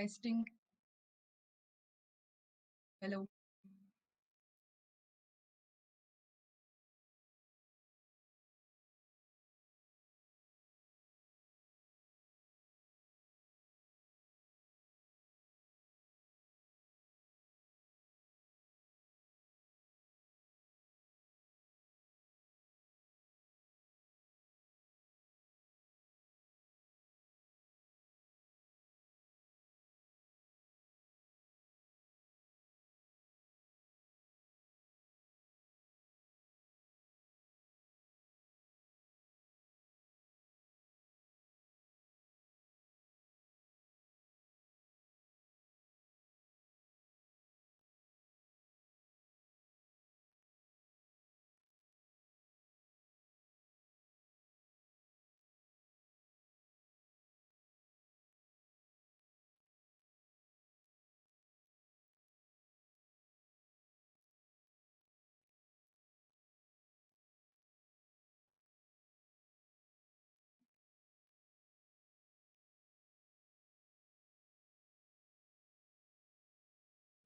Testing. Hello.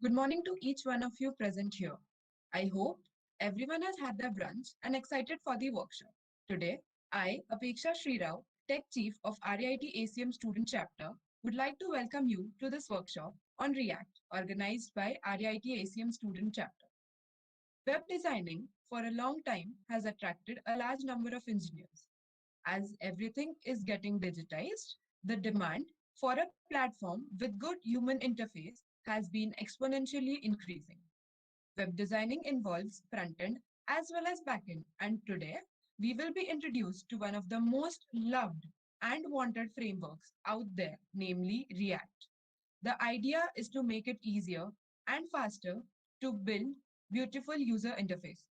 Good morning to each one of you present here. I hope everyone has had their brunch and excited for the workshop. Today, I, Apeksha Srirao, Tech Chief of RAIT-ACM Student Chapter, would like to welcome you to this workshop on React, organized by RAIT-ACM Student Chapter. Web designing for a long time has attracted a large number of engineers. As everything is getting digitized, the demand for a platform with good human interface has been exponentially increasing. Web designing involves front-end as well as back-end, and today we will be introduced to one of the most loved and wanted frameworks out there, namely React. The idea is to make it easier and faster to build beautiful user interfaces.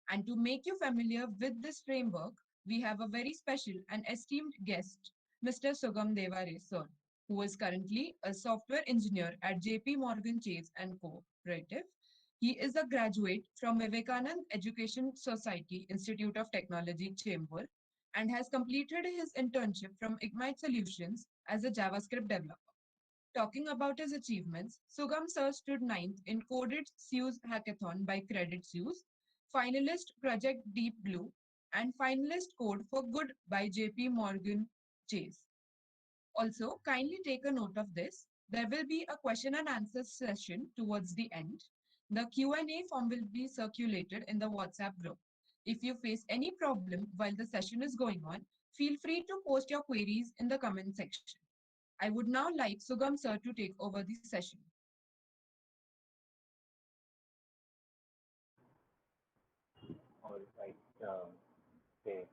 And to make you familiar with this framework, we have a very special and esteemed guest, Mr. Sugam Devare, sir, who is currently a software engineer at JP Morgan Chase and Cooperative. He is a graduate from Vivekanand Education Society Institute of Technology, Chembur, and has completed his internship from Ignite Solutions as a JavaScript developer. Talking about his achievements, Sugam Sir stood ninth in Coded Suze Hackathon by Credit Suze, finalist Project Deep Blue, and finalist Code for Good by JP Morgan Chase. Also, kindly take a note of this. There will be a question and answer session towards the end. The Q&A form will be circulated in the WhatsApp group. If you face any problem while the session is going on, feel free to post your queries in the comment section. I would now like Sugam sir to take over the session. All right. Okay.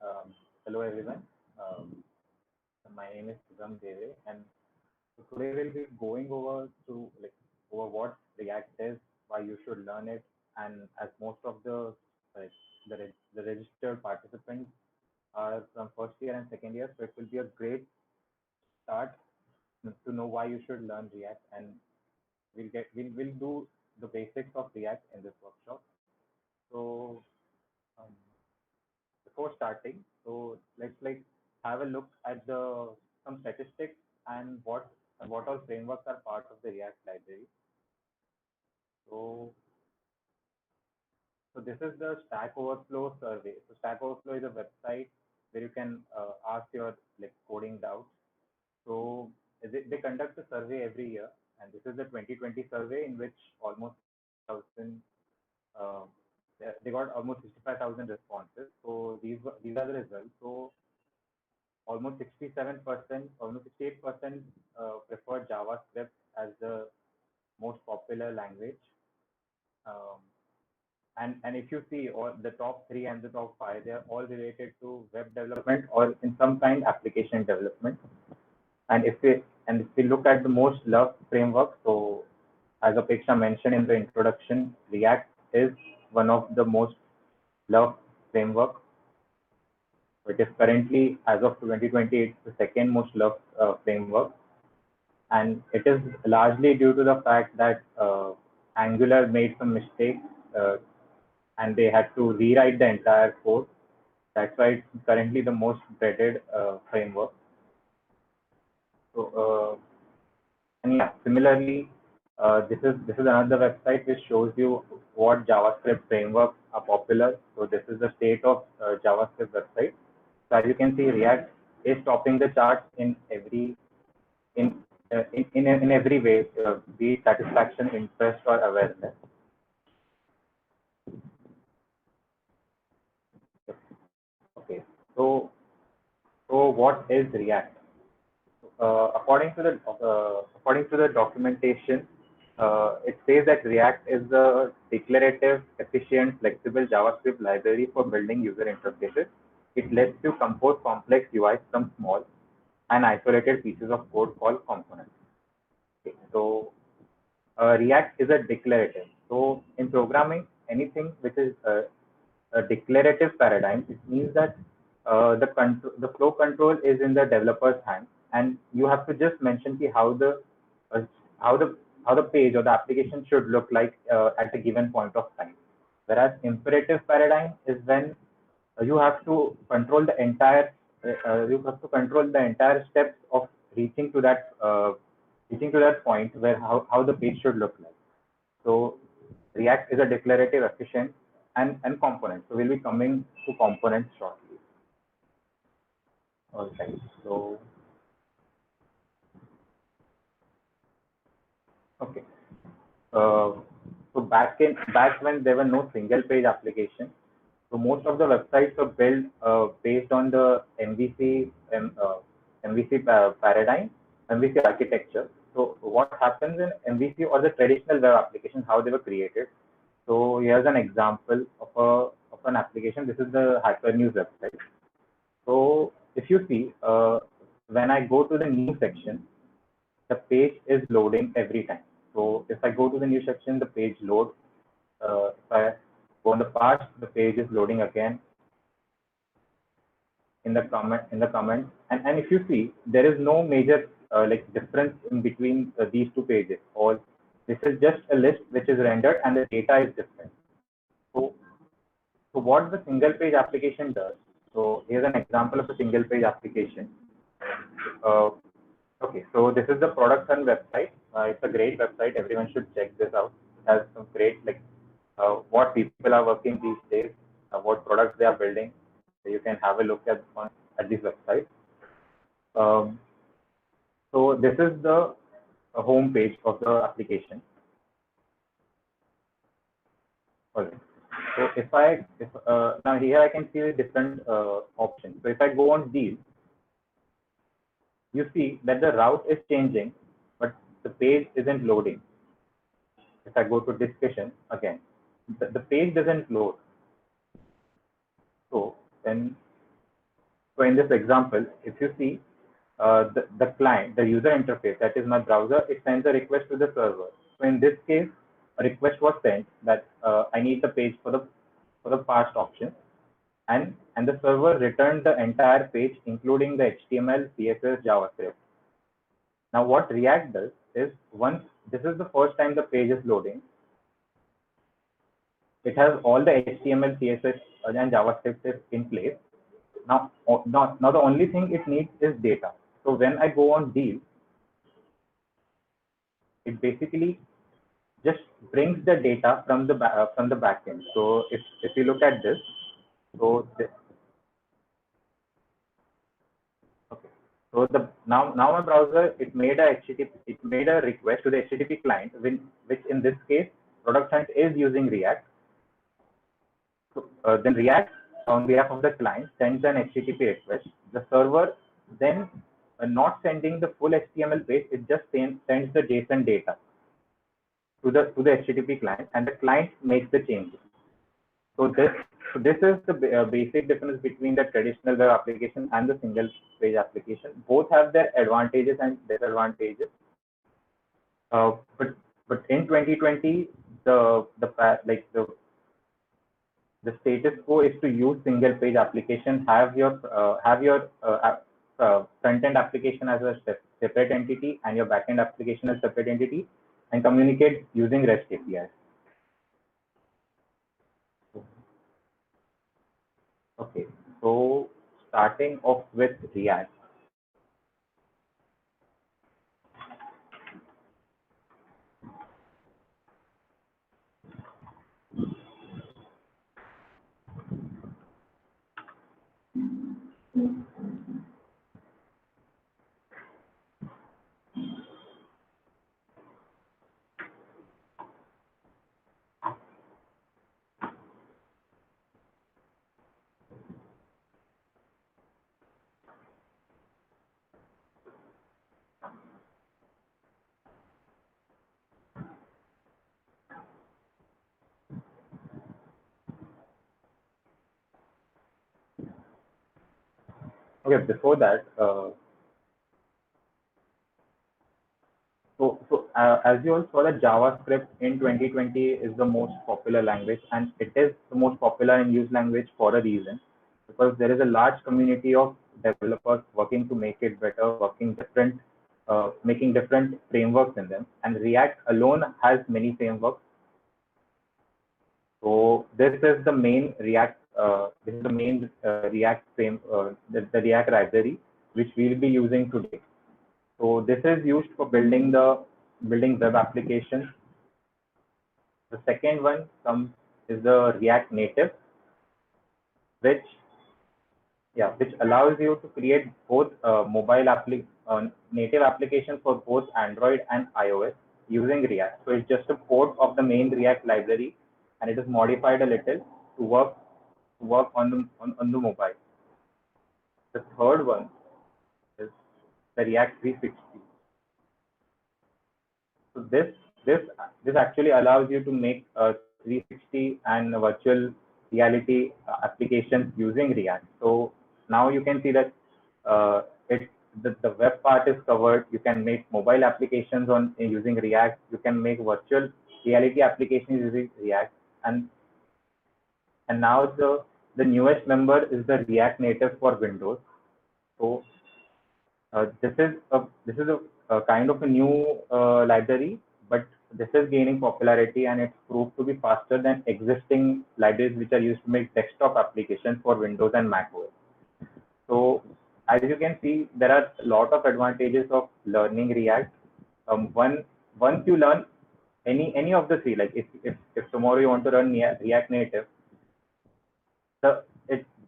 Um, Hello, everyone. My name is Sugam Deve, and so today we'll be going over to over what React is, why you should learn it, and as most of like, the registered participants are from first year and second year, so it will be a great start to know why you should learn React, and we'll do the basics of React in this workshop. So um, before starting, so let's have a look at the some statistics and what all frameworks are part of the React library. So so this is the Stack Overflow survey. So Stack Overflow is a website where you can ask your coding doubts. So they conduct a survey every year, and this is the 2020 survey in which almost 1,000 uh, they got almost 65,000 responses. So these are the results. So almost 67%, almost 68% prefer JavaScript as the most popular language. Um, and if you see all the top three and the top five, they are all related to web development or in some kind application development. And if we look at the most loved framework, so as Apeksha mentioned in the introduction, React is one of the most loved framework. It is currently, as of 2020, it's the second most loved framework, and it is largely due to the fact that Angular made some mistakes and they had to rewrite the entire code. That's why it's currently the most dreaded framework. So And yeah, similarly, this is another website which shows you what JavaScript frameworks are popular. So this is the state of JavaScript website. So as you can see, React is topping the charts in in in every way, be it satisfaction, interest, or awareness. Okay, so what is React? According to the documentation, it says that React is a declarative, efficient, flexible JavaScript library for building user interfaces. It lets you compose complex UIs from small and isolated pieces of code called components. Okay, so React is a declarative. So in programming, anything which is a declarative paradigm, it means that the flow control is in the developer's hand, and you have to just mention uh, how the how the page or the application should look like at a given point of time. Whereas imperative paradigm is when you have to control the entire steps of reaching to that point where how the page should look like. So React is a declarative, efficient, and component. So we'll be coming to components shortly. All right. So okay. Uh, so back when there were no single page application, so most of the websites were built based on the MVC paradigm, MVC architecture. So what happens in MVC or the traditional web application, how they were created. So here's an example of an application. This is the Hypernews website. So if you see, when I go to the new section, the page is loading every time. So if I go to the new section, the page loads. If I go in the past, the page is loading again in the comment. And if you see, there is no major like difference in between these two pages. All this is just a list which is rendered and the data is different. So so what the single page application does. So here's an example of a single page application. Uh, okay, so this is the Product Sun website. It's a great website. Everyone should check this out. It has some great like what people are working these days, what products they are building. So you can have a look at this website. Um, so this is the home page of the application. All right. So if now here I can see the different options. So if I go on deal, you see that the route is changing, but the page isn't loading. If I go to discussion again, the page doesn't load. So then, so in this example, if you see the client, the user interface, that is my browser, it sends a request to the server. So in this case, a request was sent that I need the page for the past option, and the server returned the entire page, including the HTML, CSS, JavaScript. Now, what React does is once this is the first time the page is loading, it has all the HTML, CSS, and JavaScript is in place. Now the only thing it needs is data. So when I go on deal, it basically just brings the data from the backend. So if you look at this, so this, okay. So now my browser it made a request to the HTTP client, which in this case Product Hunt is using React. So then React on behalf of the client sends an HTTP request. The server then not sending the full HTML page, it just sends the JSON data to the HTTP client, and the client makes the changes. So this is the basic difference between the traditional web application and the single page application. Both have their advantages and disadvantages. But in 2020, the status quo is to use single page application, have your front end application as a separate entity and your back end application as a separate entity, and communicate using REST APIs. Okay, so starting off with React. Okay, before that, as you all saw, that JavaScript in 2020 is the most popular language, and it is the most popular and used language for a reason, because there is a large community of developers working to make it better, making different frameworks in them. And React alone has many frameworks. So this is the main React. This is the main React the React library which we'll be using today. So this is used for building web applications. The second one is the React Native, which which allows you to create both native applications for both Android and iOS using React. So it's just a port of the main React library, and it is modified a little to work on the mobile. The third one is the React 360. So this actually allows you to make 360 and virtual reality applications using React. So now you can see that uh, the web part is covered. You can make mobile applications using React. You can make virtual reality applications using React, and now the newest member is the React Native for Windows. So this is a kind of a new library, but this is gaining popularity, and it's proved to be faster than existing libraries which are used to make desktop applications for Windows and Mac OS. So as you can see, there are a lot of advantages of learning React. Once you learn any of the three, like if tomorrow you want to learn React Native,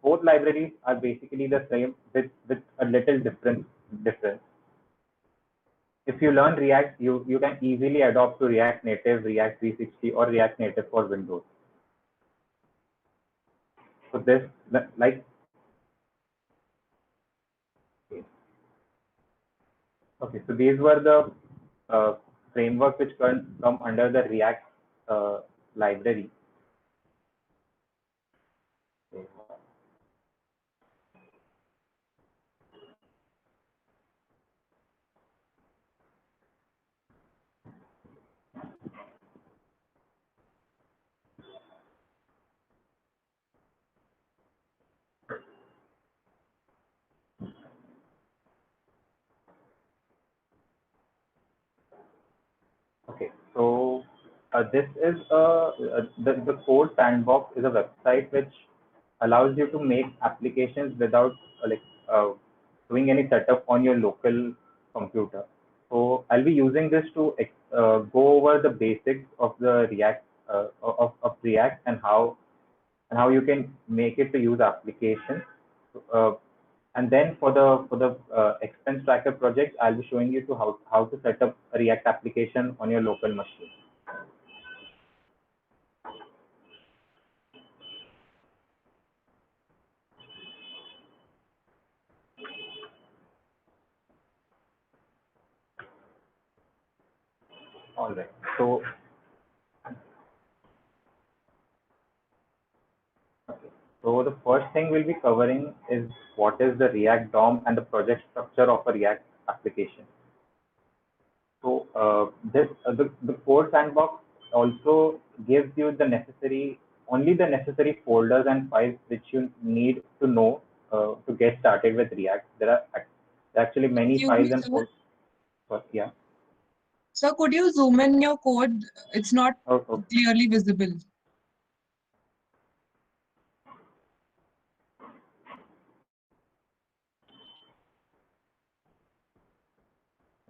both libraries are basically the same with a little difference. If you learn React, you can easily adopt to React Native, React 360, or React Native for Windows. So this, like, okay, so these were the framework which come under the React library. Okay, so this is the Code Sandbox is a website which allows you to make applications without doing any setup on your local computer. So I'll be using this to go over the basics of the React of React, and how you can make it to use applications. Uh, and then for the expense tracker project, I'll be showing you to how to set up a React application on your local machine. All right. So the first thing we'll be covering is what is the React DOM and the project structure of a React application. So the Code Sandbox also gives you only the necessary folders and files which you need to know to get started with React. There are actually many Excuse files me, and sir. folders. Yeah. Sir, could you zoom in your code? It's not Oh, clearly visible.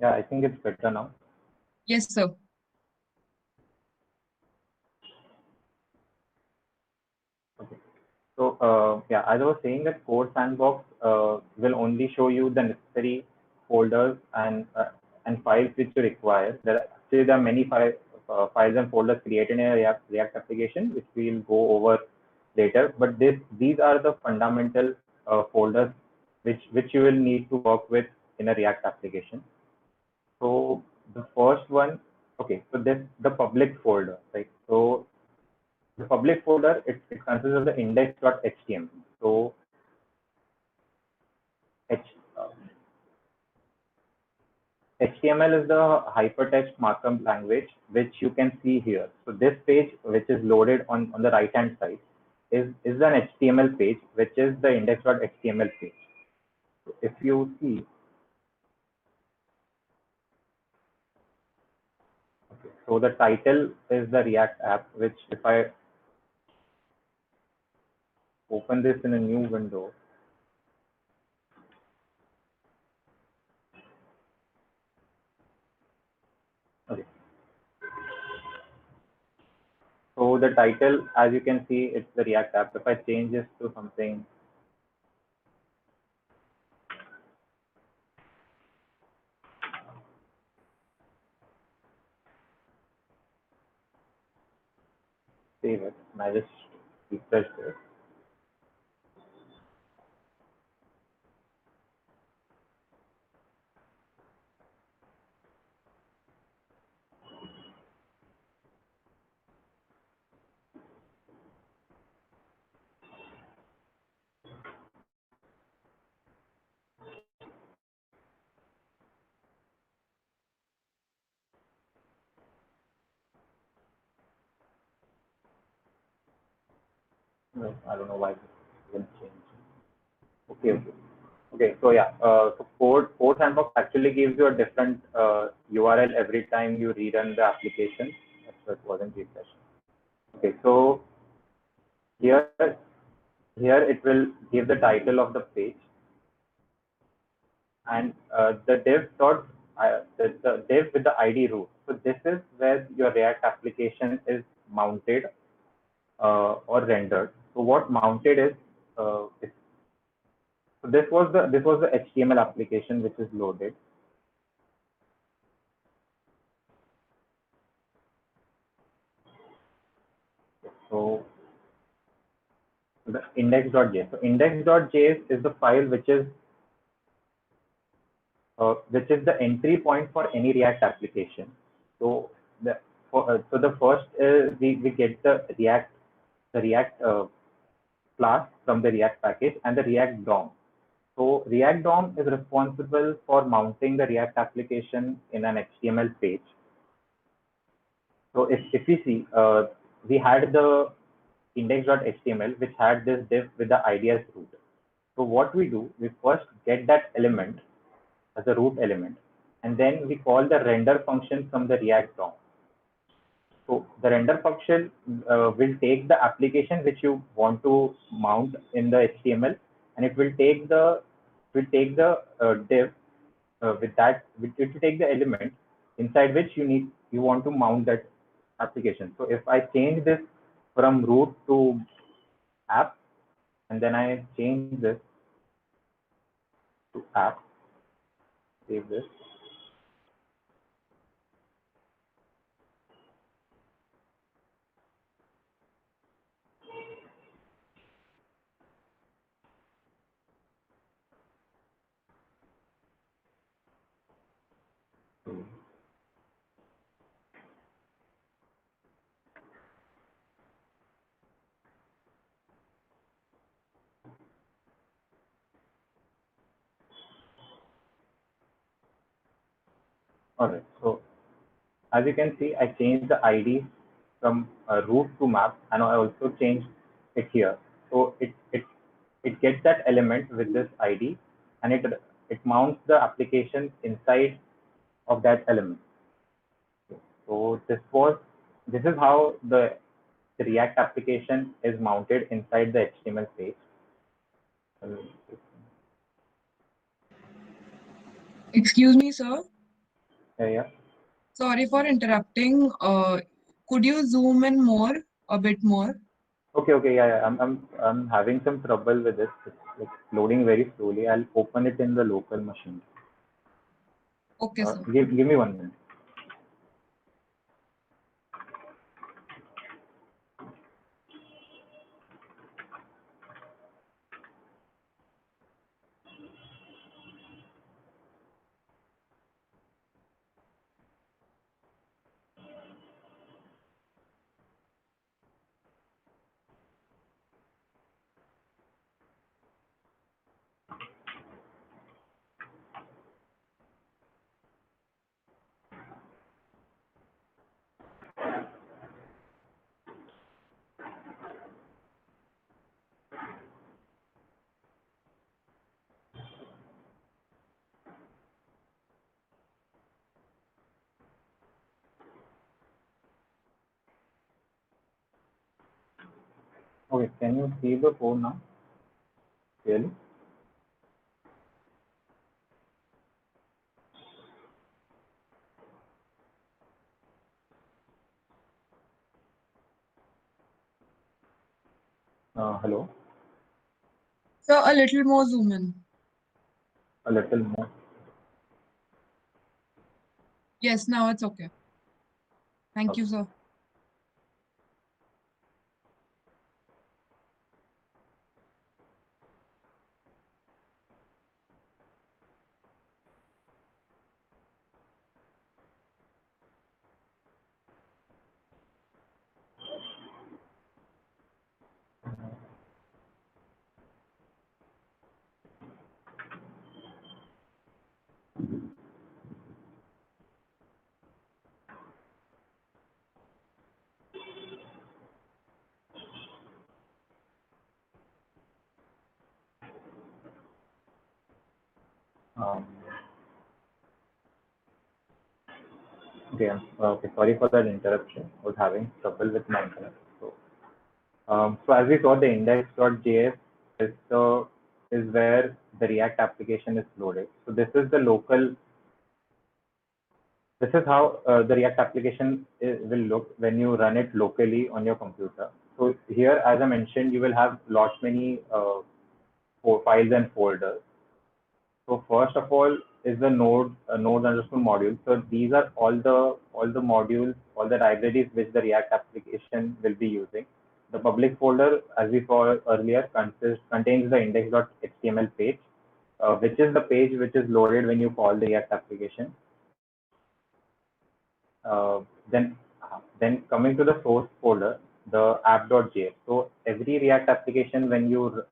yeah, I think it's better now. Yes, sir. Okay. So yeah, as I was saying, that Code Sandbox will only show you the necessary folders and files which you require. There are many files and folders created in a React application, which we will go over later. But these are the fundamental folders which you will need to work with in a React application. So the first one, okay, so this the public folder, right? So the public folder, it consists of the index.html. So H, uh, HTML is the hypertext markup language, which you can see here. So this page, which is loaded on the right hand side, is an HTML page, which is the index.html page. So if you see, okay, so the title is the React app, which if I open this in a new window, okay. So the title, as you can see, it's the React app. If I change this to something, save it, and I just refresh this. No, I don't know why this didn't change. Okay, okay. Okay, so yeah, so Code Sandbox actually gives you a different URL every time you rerun the application. That's what wasn't refreshed. Okay, so here here it will give the title of the page, and the the div with the ID root. So this is where your React application is mounted or rendered. So what mounted so this was the HTML application which is loaded. So the index.js. So index.js is the file which is the entry point for any React application. So the first is we get the React class from the React package and the React DOM. So React DOM is responsible for mounting the React application in an HTML page. So if we see, we had the index.html, which had this div with the ID as root. So what we do, we first get that element as a root element, and then we call the render function from the React DOM. So the render function will take the application which you want to mount in the HTML, and it will take the div it will take the element inside which you want to mount that application. So if I change this from root to app, and then I change this to app, save this. All right. So as you can see, I changed the ID from root to map, and I also changed it here. So it gets that element with this ID, and it mounts the application inside of that element. So this is how the React application is mounted inside the HTML page. Excuse me, sir. Yeah. Sorry for interrupting. Could you zoom in more, a bit more? Okay, yeah, yeah. I'm having some trouble with this. It's like loading very slowly. I'll open it in the local machine. Okay, sir. Give me 1 minute. Okay, can you see the code now? Really? Hello? So a little more zoom in. A little more. Yes, now it's okay. Thank Okay. you, sir. Um, okay, okay. Sorry for that interruption. I was having trouble with my internet. So as we saw, the index.js is the is where the React application is loaded. So this is the local. This is how the React application will look when you run it locally on your computer. So here, as I mentioned, you will have lots many files and folders. So first of all is the node underscore module. So these are all the modules, all the libraries which the React application will be using. The public folder, as we saw earlier, contains the index.html page, which is the page which is loaded when you call the React application. Uh, then then coming to the source folder, the app.js. So every React application, when you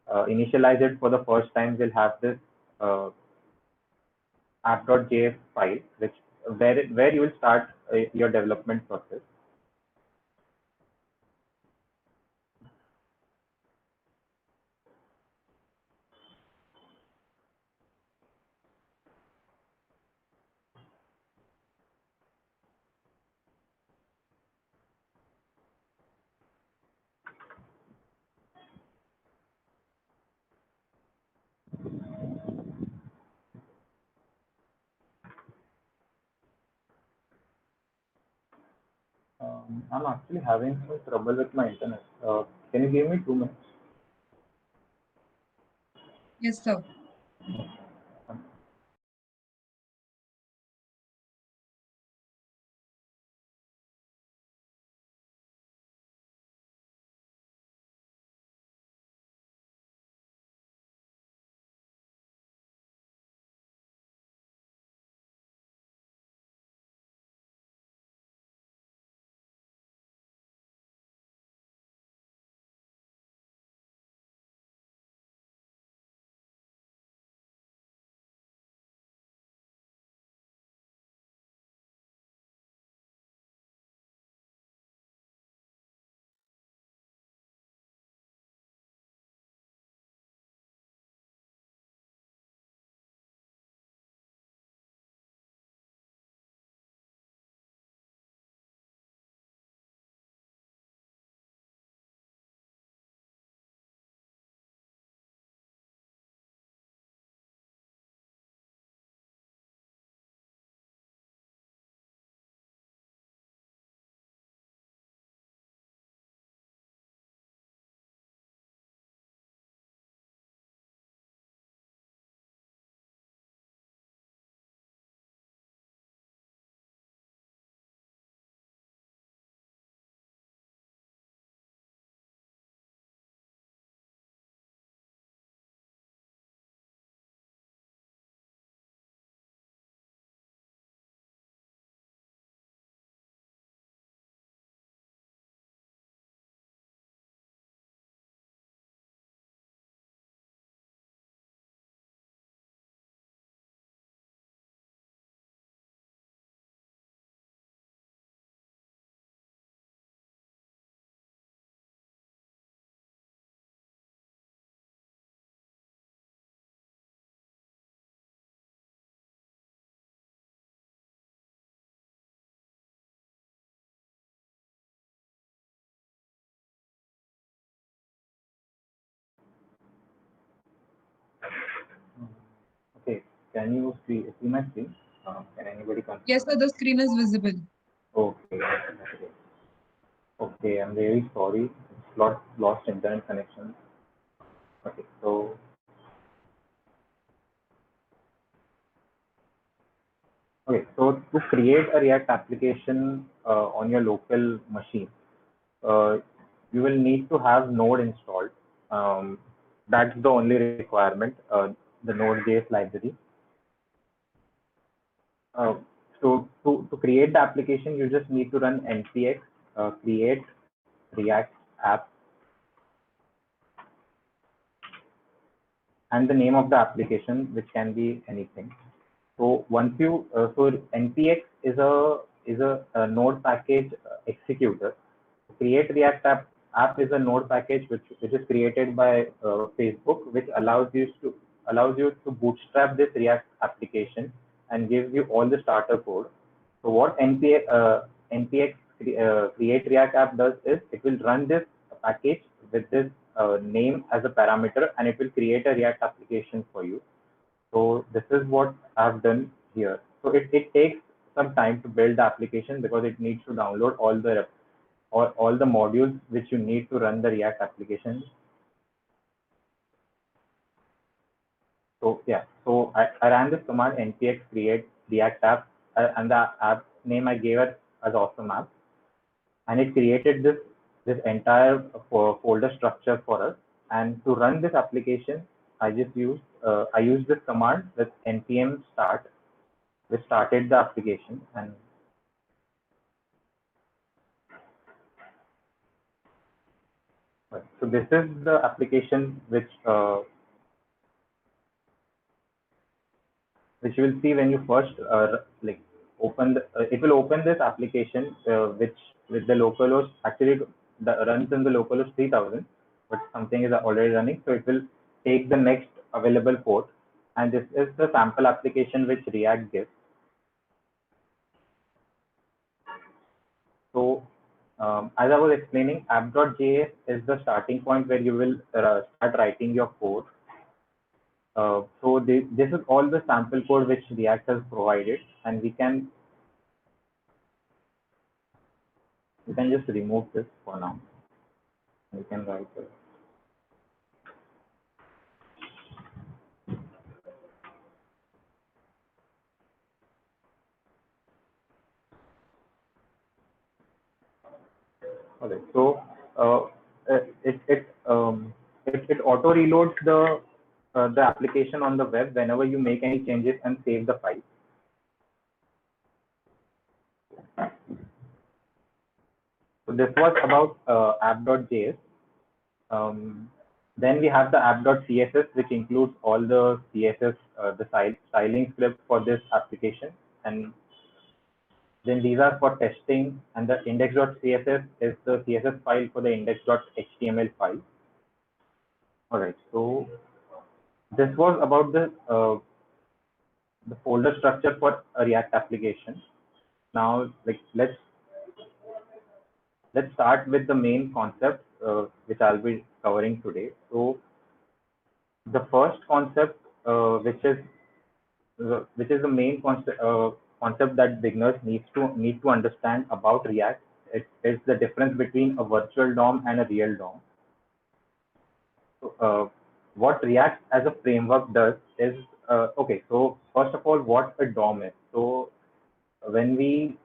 initialize it for the first time, will have this uh, app.js file, which where you will start your development process. I'm actually having some trouble with my internet. Can you give me 2 minutes? Yes, sir. can you see my screen? Can anybody confirm? Yes, sir, the screen is visible. Okay. Okay. Okay, I'm very sorry. It's lost internet connection. Okay, so to create a React application on your local machine, uh, you will need to have Node installed. Um, that's the only requirement. The Node.js library. Uh, so to create the application, you just need to run npx create React app and the name of the application, which can be anything. So once you so npx is a node package executor. Create React app is a node package which is created by Facebook, which allows you to bootstrap this React application and gives you all the starter code. So what npx create React app does is it will run this package with this name as a parameter, and it will create a React application for you. So this is what I've done here. So it takes some time to build the application because it needs to download all the modules which you need to run the React application. So yeah, so I ran this command npx create React app, and the app name I gave it as awesome app, and it created this entire folder structure for us. And to run this application, I used this command with npm start, which started the application. And so this is the application which you will see when you first like it will open this application which with the localhost actually runs in the localhost 3000, but something is already running, so it will take the next available port. And this is the sample application which React gives. So as I was explaining, app.js is the starting point where you will start writing your code. So this is all the sample code which React has provided, and we can just remove this for now. We can write it. Okay, so it it auto reloads the application on the web whenever you make any changes and save the file. So this was about app.js. Then we have the app.css, which includes all the CSS, the styling script for this application. And then these are for testing, and the index.css is the CSS file for the index.html file. All right, so this was about the folder structure for a React application. Now, like let's start with the main concept which I'll be covering today. So the first concept, which is the main concept that beginners need to understand about React. It's the difference between a virtual DOM and a real DOM. So, what React as a framework does is okay. So first of all, what a DOM is. So when we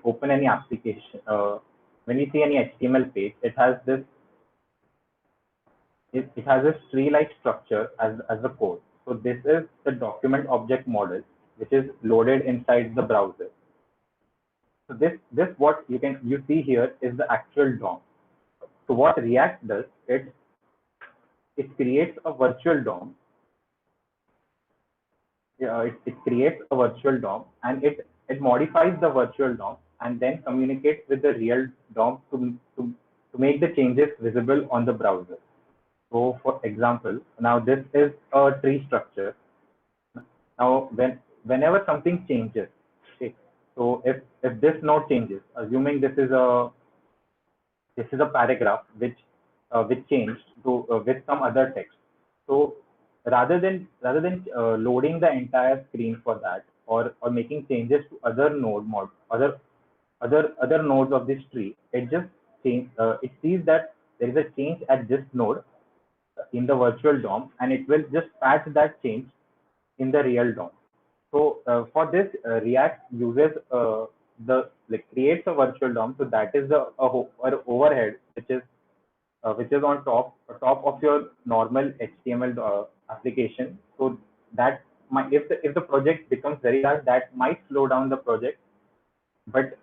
open any application, when we see any HTML page, it has this tree-like structure as the code. So this is the document object model, which is loaded inside the browser. So this what you see here is the actual DOM. So what React does, it creates a virtual DOM. It creates a virtual DOM, and it modifies the virtual DOM and then communicates with the real DOM to make the changes visible on the browser. So for example, now this is a tree structure. Now whenever something changes, okay, so if this node changes, assuming this is a paragraph which changed to with some other text. So rather than loading the entire screen for that, or making changes to other other nodes of this tree, it sees that there is a change at this node in the virtual DOM, and it will just patch that change in the real DOM. So for this, React uses creates a virtual DOM. So that is a overhead which is on top of your normal HTML application. So that might, if the project becomes very large, that might slow down the project. But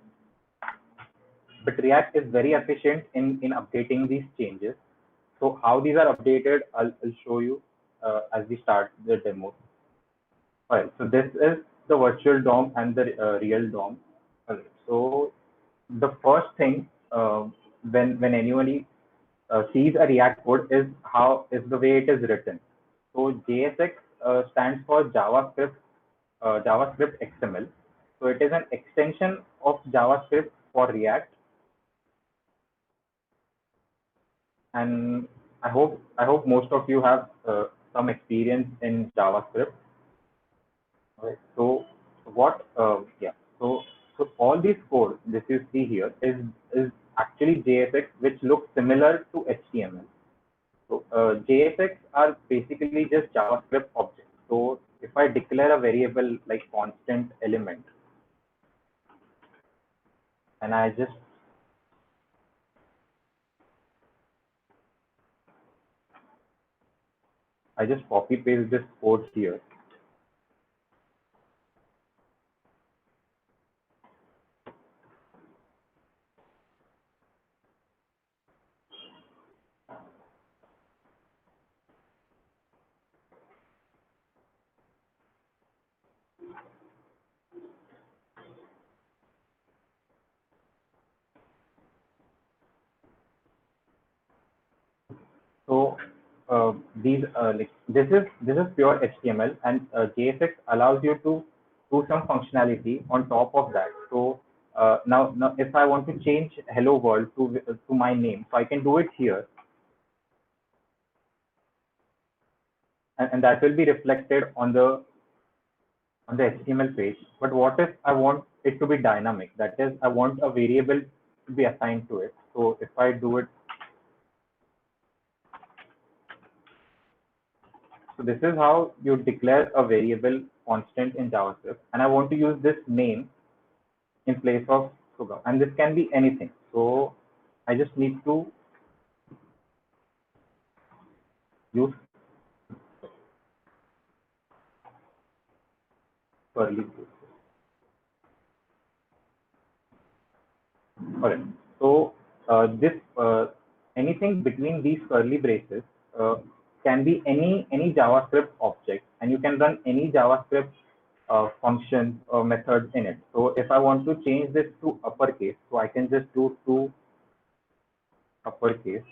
React is very efficient in updating these changes. So how these are updated, I'll show you as we start the demo. All right, so this is the virtual DOM and the real DOM. All right, so the first thing when anyone sees a React code is the way it is written. So JSX stands for JavaScript XML. So it is an extension of JavaScript for React, and I hope most of you have some experience in JavaScript. Right. So what? Yeah. So all these code this you see here is actually JSX, which looks similar to HTML. So JSX are basically just JavaScript objects. So if I declare a variable like constant element, and I just copy paste this code here. So these this is pure HTML, and JSX allows you to do some functionality on top of that. So now if I want to change hello world to my name, so I can do it here, and that will be reflected on the HTML page. But what if I want it to be dynamic? That is, I want a variable to be assigned to it. So if I do it, so this is how you declare a variable constant in JavaScript, and I want to use this name in place of Sugam, and this can be anything. So I just need to use curly braces. All right. So this anything between these curly braces uh, can be any JavaScript object, and you can run any JavaScript function or method in it. So if I want to change this to uppercase, so I can just do to uppercase,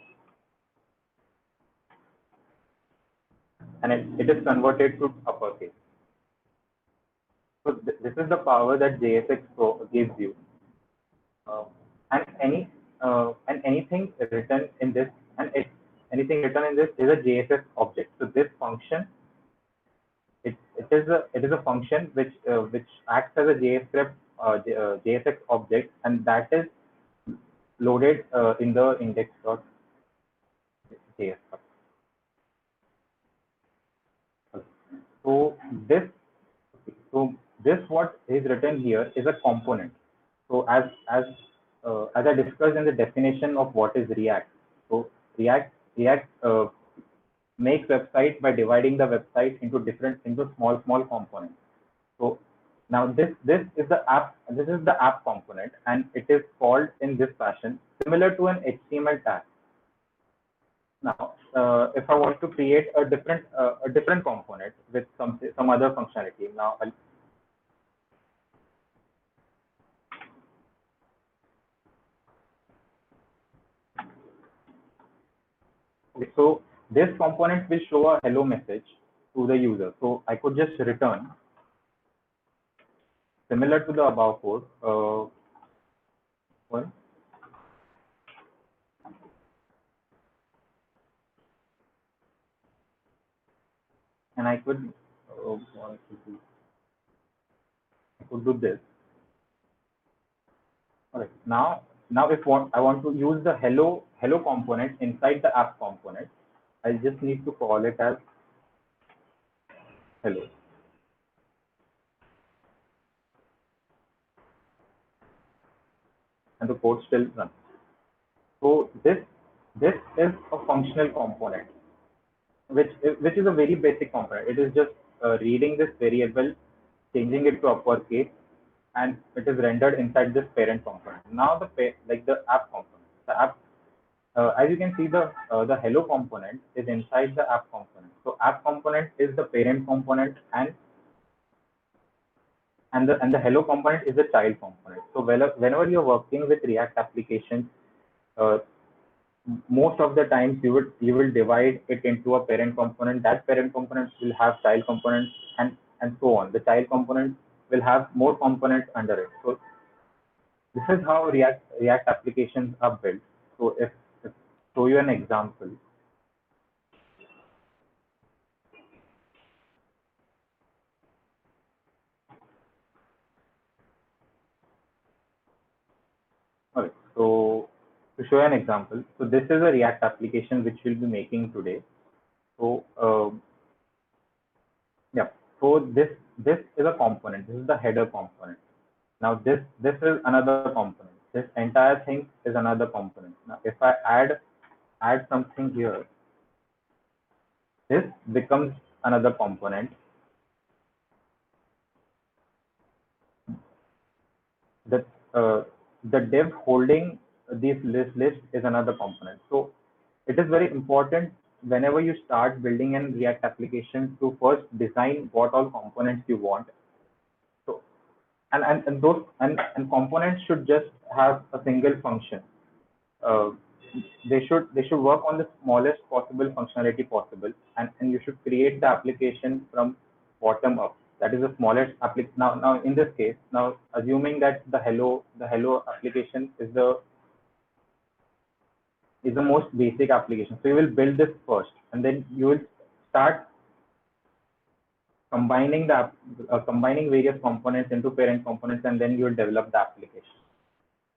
and it is converted to uppercase. So this is the power that JSX Pro gives you. Uh, and anything written in this anything written in this is a JSX object. So this function, it is a function which acts as a JSX object, and that is loaded in the index.js. So this so this what is written here is a component. So as I discussed in the definition of what is React, so React makes website by dividing the website into small components. So now this is the app component, and it is called in this fashion, similar to an HTML tag. Now, if I want to create a different component with some other functionality, now so this component will show a hello message to the user. So I could just return similar to the above code. One. and I could do this. All right. Now if I want to use the hello component inside the app component, I just need to call it as hello, and the code still runs. So this is a functional component, which is a very basic component. It is just reading this variable, changing it to uppercase, and it is rendered inside this parent component. Now like the app component, the app, as you can see, the hello component is inside the app component. So app component is the parent component, and the hello component is the child component. So whenever you're working with React applications, uh, most of the times you will divide it into a parent component. That parent component will have child components, and so on. The child component will have more components under it. So this is how React applications are built. So if show you an example. All right. So to show you an example, so this is a React application which we'll be making today. So yeah. So this is a component. This is the header component. Now this is another component. This entire thing is another component. Now if I add something here, this becomes another component. The the div holding these list is another component. So it is very important whenever you start building an React application to first design what all components you want. So and components should just have a single function. uh, they should work on the smallest possible functionality possible, and you should create the application from bottom up. That is the smallest application. Now in this case, now assuming that the hello application is the most basic application. So you will build this first, and then you will start combining combining various components into parent components, and then you will develop the application.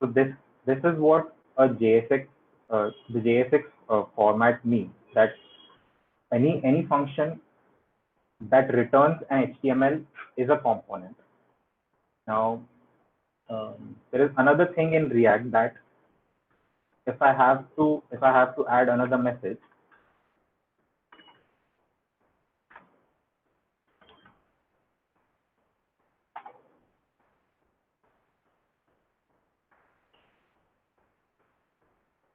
So this is what a JSX the JSX format means, that any function that returns an HTML is a component. Now there is another thing in React, that if I have to add another message,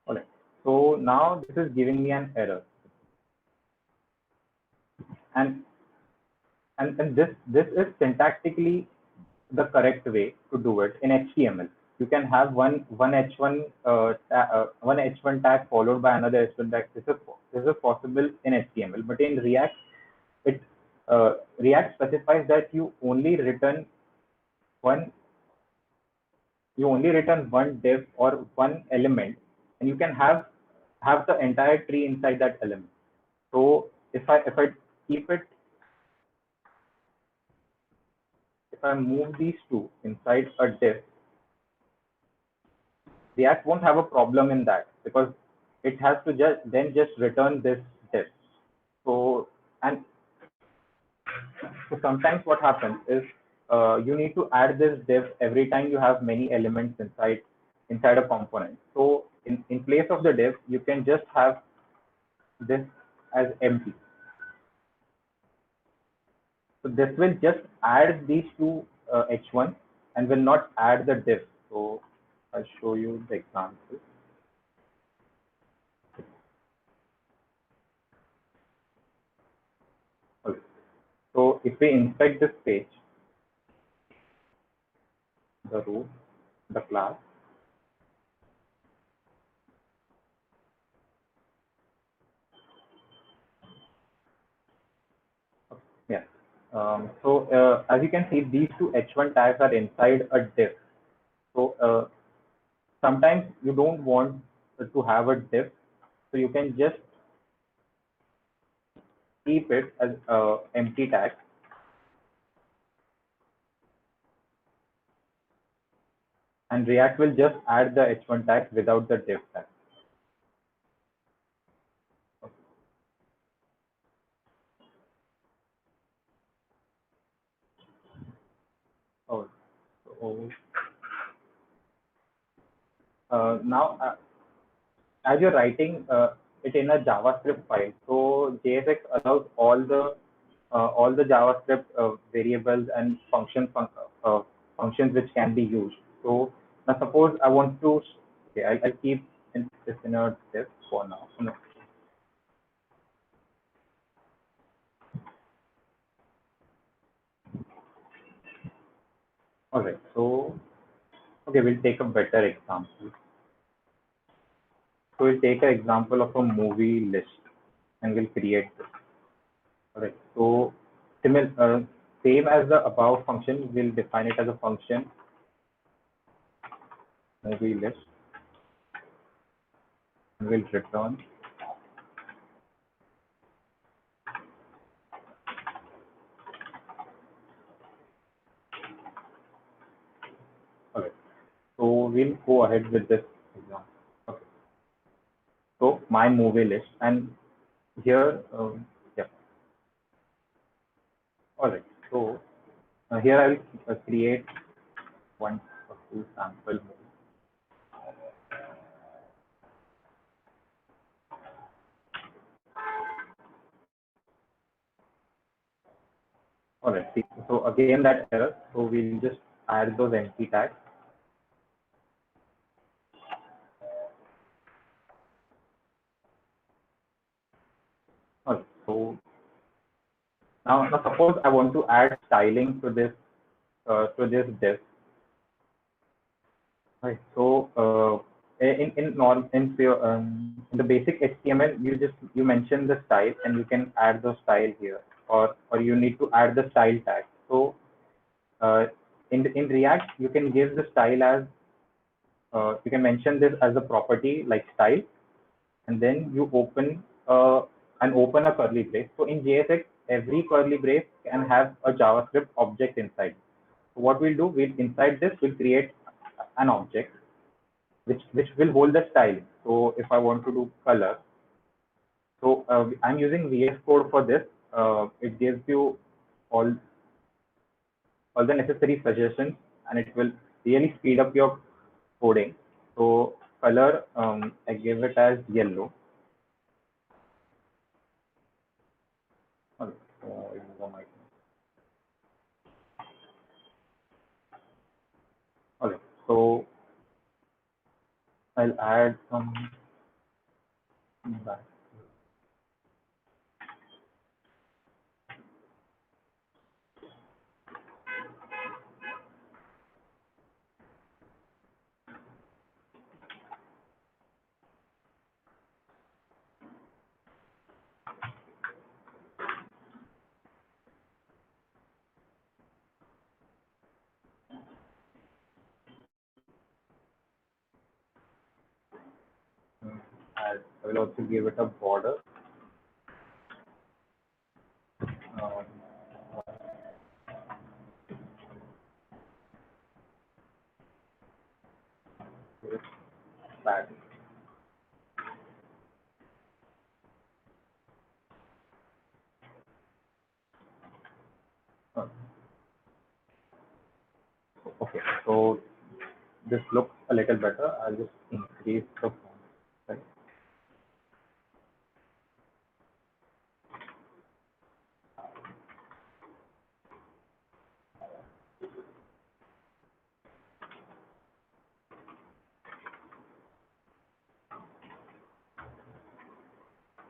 okay. So now this is giving me an error, and and this is syntactically the correct way to do it in HTML. You can have one H1 tag followed by another H1 tag. This is possible in HTML, but in React, it React specifies that one you only return one div or one element, and you can have the entire tree inside that element. So if I keep it if I move these two inside a div, React won't have a problem in that, because it has to just return this div. So and so sometimes what happens is, you need to add this div every time you have many elements inside a component. So in place of the div, you can just have this as empty. So this will just add these two H1 and will not add the div. So I'll show you the example. Okay. So if we inspect this page, the root, the class, yeah. So as you can see, these two H1 tags are inside a div. So sometimes you don't want to have a div, so you can just keep it as empty tag, and React will just add the h1 tag without the div tag. Oh, so now as you're writing it in a JavaScript file, so JSX allows all the JavaScript variables and functions which can be used. So now suppose I want to, okay, I'll keep this in a div for now. No. All right. So okay, we'll take a better example. So we'll take an example of a movie list and we'll create this. All right. So same as the above function, we'll define it as a function movie list, and we'll return. All right. So we'll go ahead with this example. Okay. So my movie list, and here, yeah. All right. So here I will create one or two sample movies. All right. See, so again that error. So we'll just add those empty tags. All right. So now suppose I want to add styling to this div. Right. So in the basic HTML, you mention the style and you can add the style here, or you need to add the style tag. So uh, in React, you can give the style as you can mention this as a property like style, and then you open a curly brace. So in JSX, every curly brace can have a JavaScript object inside. So what we'll do, inside this we'll create an object which will hold the style. So if I want to do color, so I'm using VS Code for this. It gives you all all the necessary suggestions, and it will really speed up your coding. So color, I gave it as yellow. Okay, okay, so I'll add some back. I will also give it a border. Um, with back. Okay, so this looks a little better. I'll just increase the font size.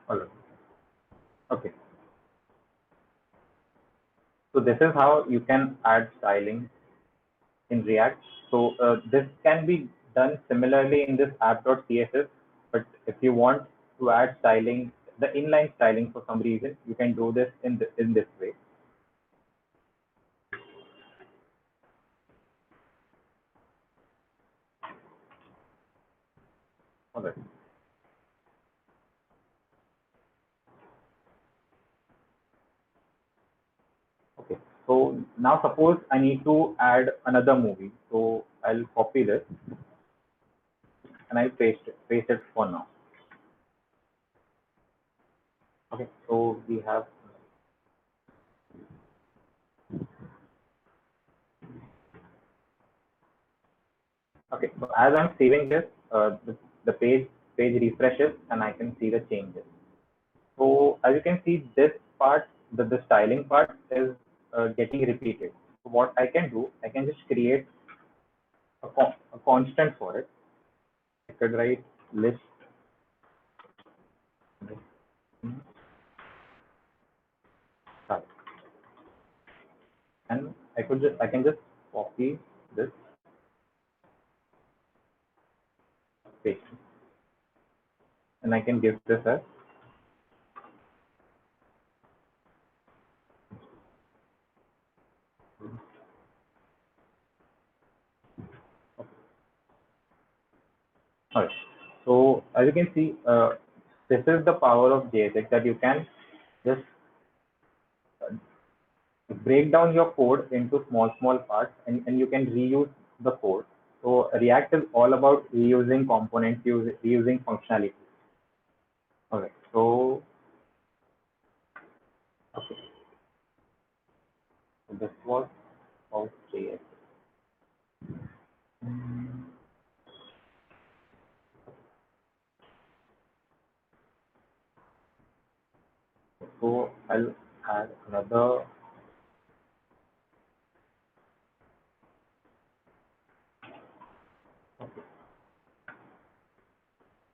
All right. Okay. So this is how you can add styling in React. So this can be done similarly in this app.css, but if you want to add styling, the inline styling for some reason, you can do this in this way. All right. now suppose I need to add another movie. So I'll copy this and I'll paste it for now. Okay, so we have, okay, so as I'm saving this, the page refreshes and I can see the changes. So as you can see, this part, the styling part is getting repeated. So what I can do, I can just create a constant for it. I could write list, style, and I can just copy this paste, and I can give this as, alright. So as you can see, this is the power of JSX, that you can just break down your code into small parts, and you can reuse the code. So React is all about reusing components, reusing functionality. Okay, so okay, so this was about JS. So I'll add another. Okay.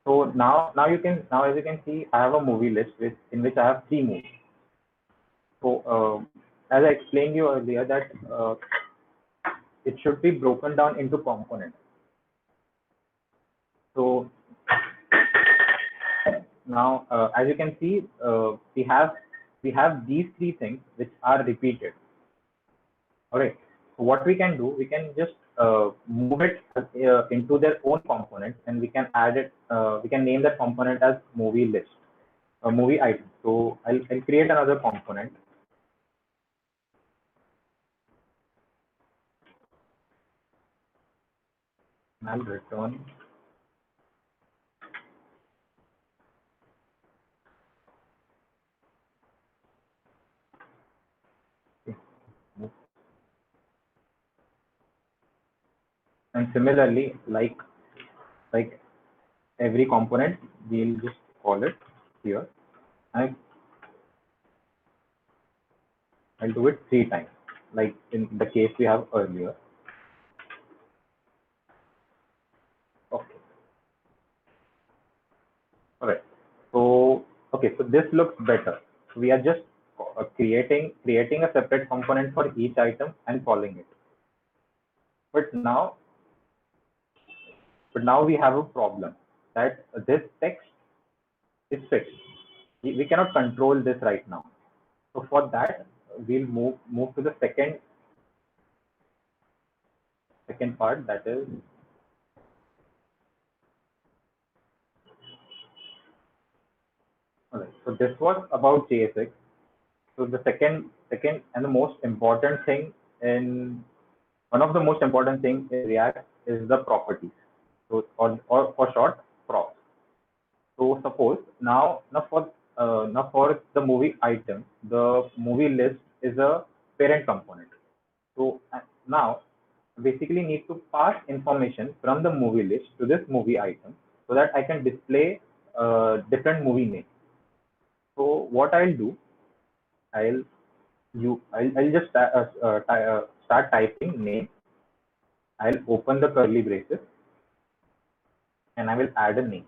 So now you can, now as you can see, I have a movie list in which I have 3 movies. So as I explained you earlier, that it should be broken down into components. So now as you can see, we have these 3 things which are repeated. All right. So what we can do, we can just move it into their own components, and we can add it. We can name that component as movie list, movie item. So I'll create another component. And I'll return. And similarly, like every component, we'll just call it here. And I'll do it 3 times, like in the case we have earlier. Okay. All right. So okay, so this looks better. We are just creating a separate component for each item and calling it. But now we have a problem, that this text is fixed. We cannot control this right now. So for that, we'll move to the second part, that is, all right. So this was about JSX. So the second and the most important thing in one of the most important thing in React is the properties. So or for short, props. So suppose now for the movie item, the movie list is a parent component. So now basically need to pass information from the movie list to this movie item, so that I can display different movie names. So what I'll do, I'll I'll just start typing name. I'll open the curly braces and I will add a name.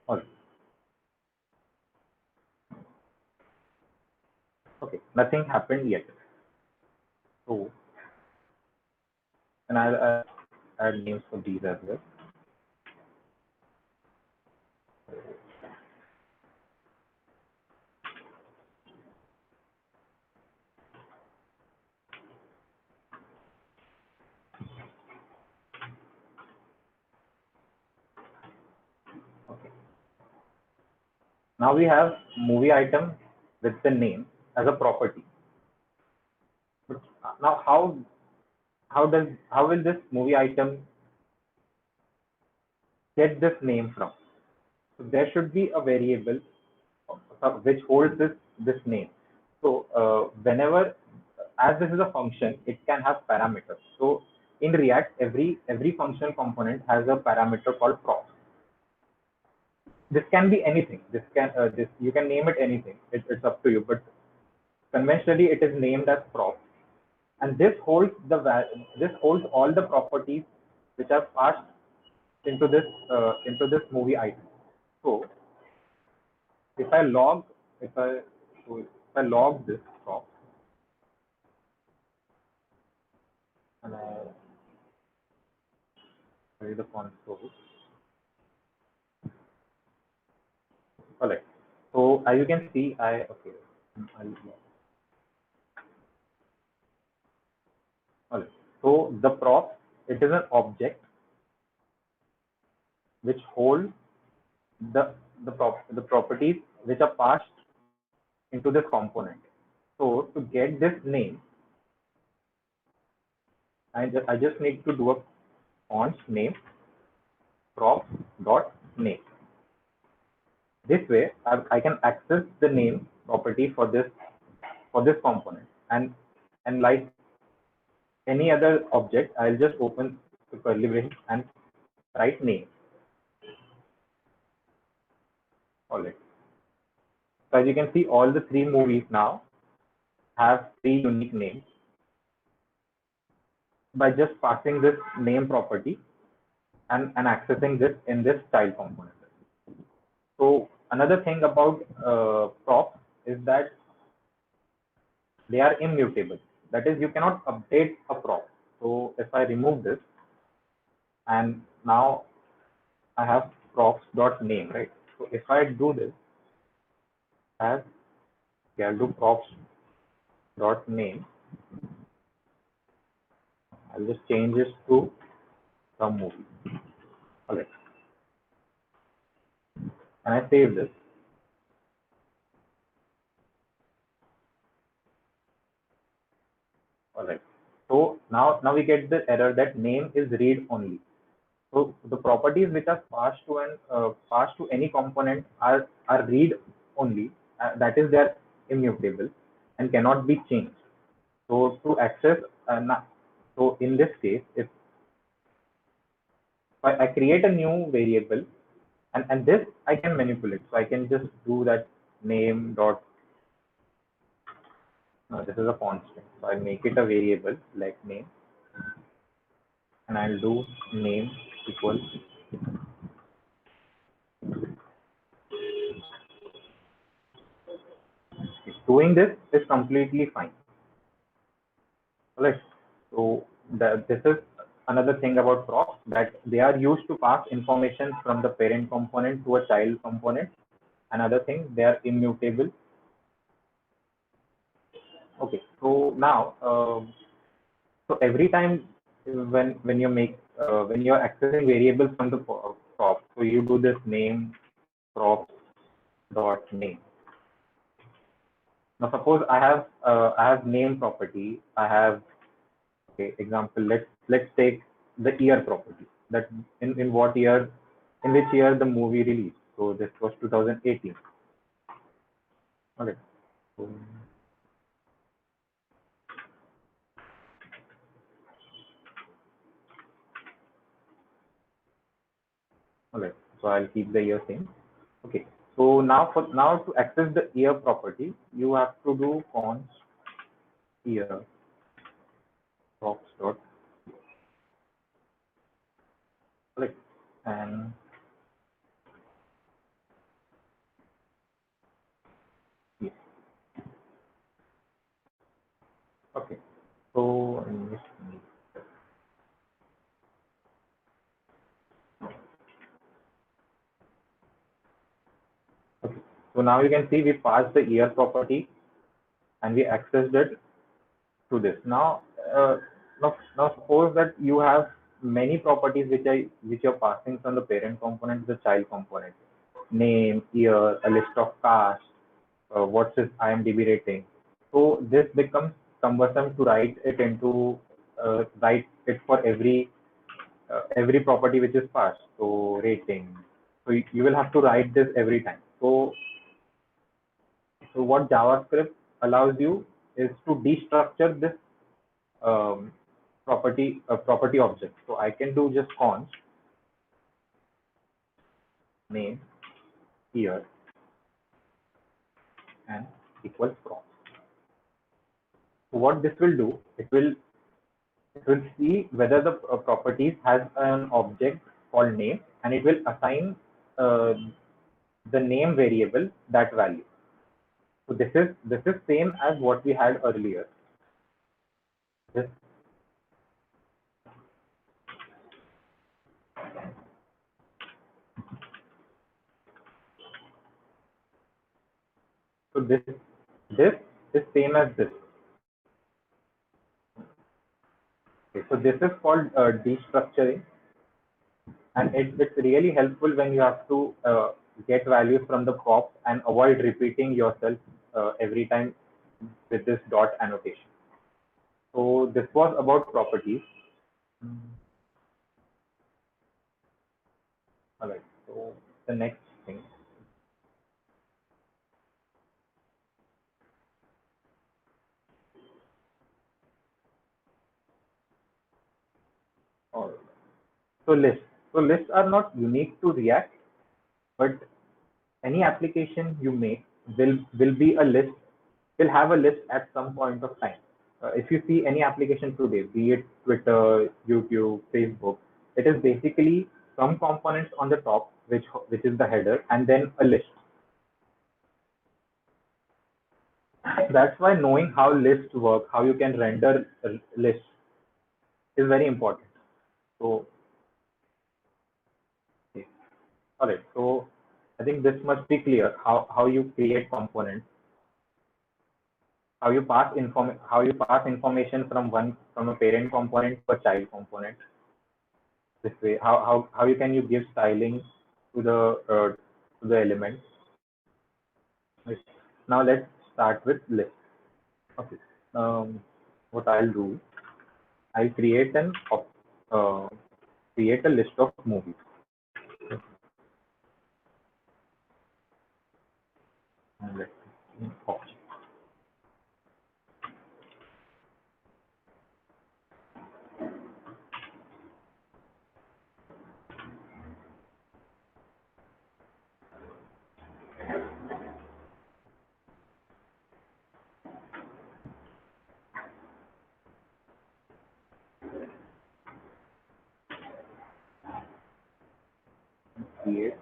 All right. Okay, nothing happened yet. So, and I'll add names for these as well. Okay. Now we have movie item with the name as a property. But now how will this movie item get this name from? So there should be a variable which holds this name. So whenever, as this is a function, it can have parameters. So in React, every functional component has a parameter called prop. This can be anything. This you can name it anything. It's up to you. But conventionally, it is named as prop, and this holds all the properties which are passed into this movie item. So if I log if I so if I log this prop and I read the console. All right. So as you can see, I'll, all right. So the prop, it is an object which holds the properties which are passed into this component. So to get this name, I just need to do a const name prop dot name. This way, I can access the name property for this component, and like any other object, I'll just open the curly brace and write name. All right. So as you can see, all the three movies now have three unique names by just passing this name property and accessing this in this style component. So another thing about props is that they are immutable. That is, you cannot update a prop. So if I remove this, and now I have props.name, right? So if I do this, I'll do props.name. I'll just change this to some movie. All right. And I save this. All right. So now we get the error that name is read only. So the properties which are passed to any component are read only. That is, they are immutable and cannot be changed. So to access, so in this case, if I create a new variable, and this I can manipulate. So I can just do that name dot. This is a constant. So I make it a variable like name, and I'll do name equals. Doing this is completely fine. Right. So this is another thing about props, that they are used to pass information from the parent component to a child component. Another thing, they are immutable. Okay. So now, so every time when you're accessing variables from the prop, so you do this name props dot name. Now suppose I have name property. I have, okay, example, let's take the year property, that in what year, in which year the movie released. So this was 2018. Okay. So, all right. So I'll keep the year same. Okay. So now to access the year property, you have to do const year props dot, right, and yeah. Okay. So okay. So now you can see we passed the year property and we accessed it to this. Now suppose that you have many properties which you're passing from the parent component to the child component. Name, year, a list of cast. what's his IMDb rating. So this becomes cumbersome to write it for every property which is passed. So rating. So you will have to write this every time. So what JavaScript allows you is to destructure this um, property object. So I can do just const name here and equals from. So what this will do, it will see whether the properties has an object called name, and it will assign uh, the name variable that value. So this is same as what we had earlier. This, so this is same as this. Okay, so this is called destructuring, and it's really helpful when you have to get values from the pop and avoid repeating yourself every time with this dot annotation. So this was about properties. All right. So the next thing. All right. So lists. So lists are not unique to React, but any application you make will be a list. Will have a list at some point of time. If you see any application today, be it Twitter, YouTube, Facebook, it is basically some components on the top, which is the header, and then a list. That's why knowing how lists work, how you can render lists, is very important. So, okay. All right. So I think this must be clear how you create components, how you pass information from a parent component to a child component. This way, how you can you give styling to the element. Right. Now let's start with list. Okay. Um, what I'll do, I'll uh, create a list of movies. And let's object. Create.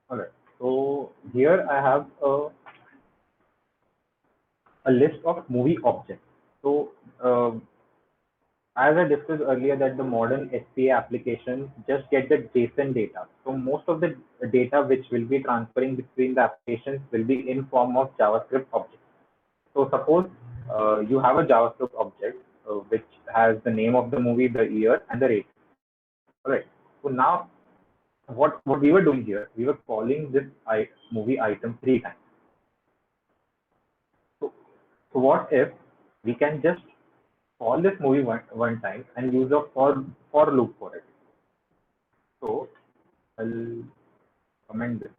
All right. So here I have a list of movie objects. So as I discussed earlier, that the modern SPA applications just get the JSON data. So most of the data which will be transferring between the applications will be in form of JavaScript objects. So suppose you have a JavaScript object which has the name of the movie, the year, and the rate. All right. So now what we were doing here, we were calling this movie item 3 times. So what if we can just call this movie one time and use a for loop for it? So I'll comment this.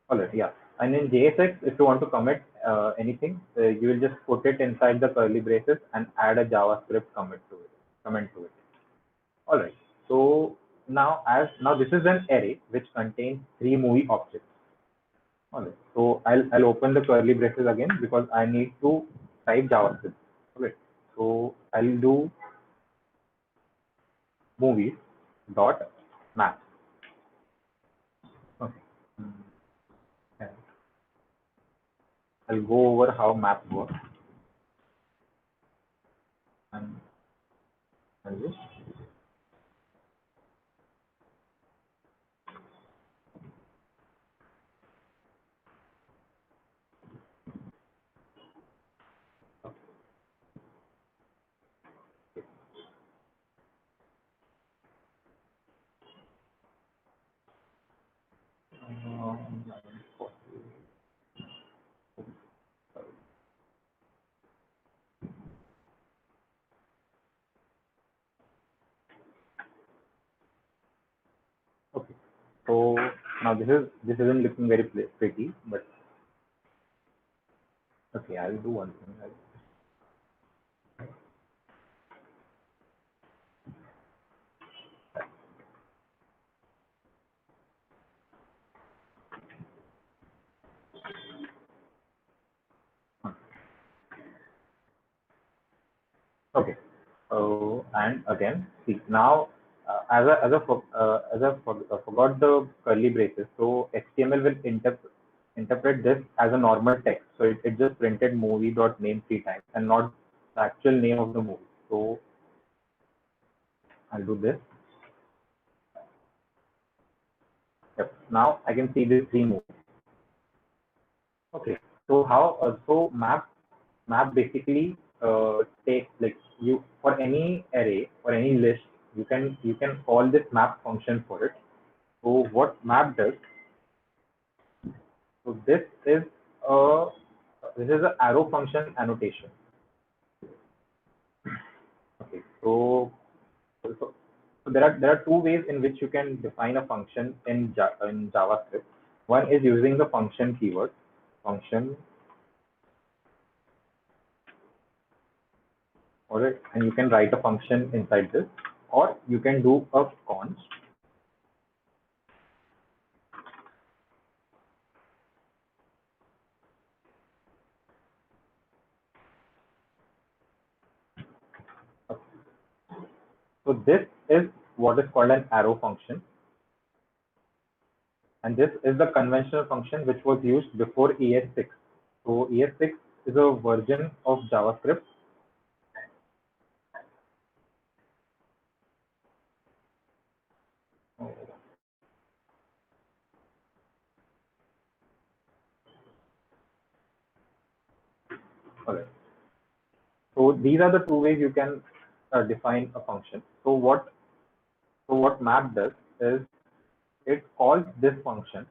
All right, yeah. And in JSX, if you want to commit anything, you will just put it inside the curly braces and add a JavaScript comment to it. All right. So now this is an array which contains 3 movie objects. Alright. So I'll open the curly braces again because I need to type JavaScript. Okay. So I'll do movies dot map. Okay. Mm, and I'll go over how map works and this. Um, okay. So now this isn't looking very pretty, but okay, I'll do one thing. Okay. And again, see now, forgot the curly braces. So HTML will interpret this as a normal text. So it just printed movie.name 3 times and not the actual name of the movie. So I'll do this. Yep. Now I can see these 3 movies. Okay. So how so map basically takes like you for any array or any list you can call this map function for it. So what map does, so a this is an arrow function annotation. Okay, so there are 2 ways in which you can define a function in JavaScript. One is using the function keyword, function, alright, and you can write a function inside this, or you can do a const. So this is what is called an arrow function, and this is the conventional function which was used before ES6. So ES6 is a version of JavaScript. Alright. So these are the 2 ways you can define a function. So what map does is it calls this function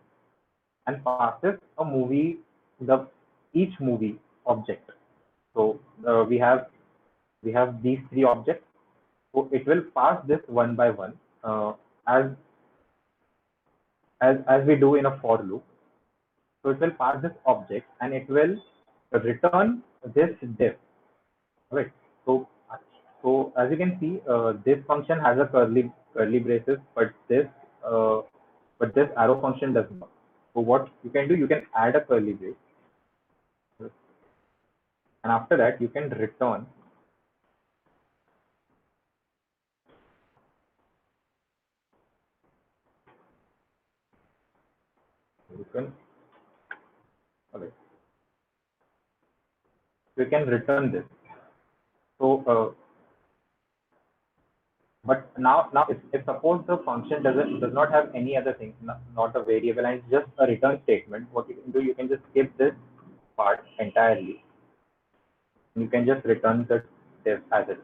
and passes a movie, the each movie object. So we have these 3 objects. So it will pass this one by one, as as we do in a for loop. So it will pass this object and it will return this div. Right. So as you can see, this function has a curly braces, uh, but this arrow function does not. So what you can do, you can add a curly brace, and after that you can return. You can okay, you can return this. So but now if suppose the function does not have any other thing, not a variable, and it's just a return statement, what you can do, you can just skip this part entirely. You can just return the div as it is.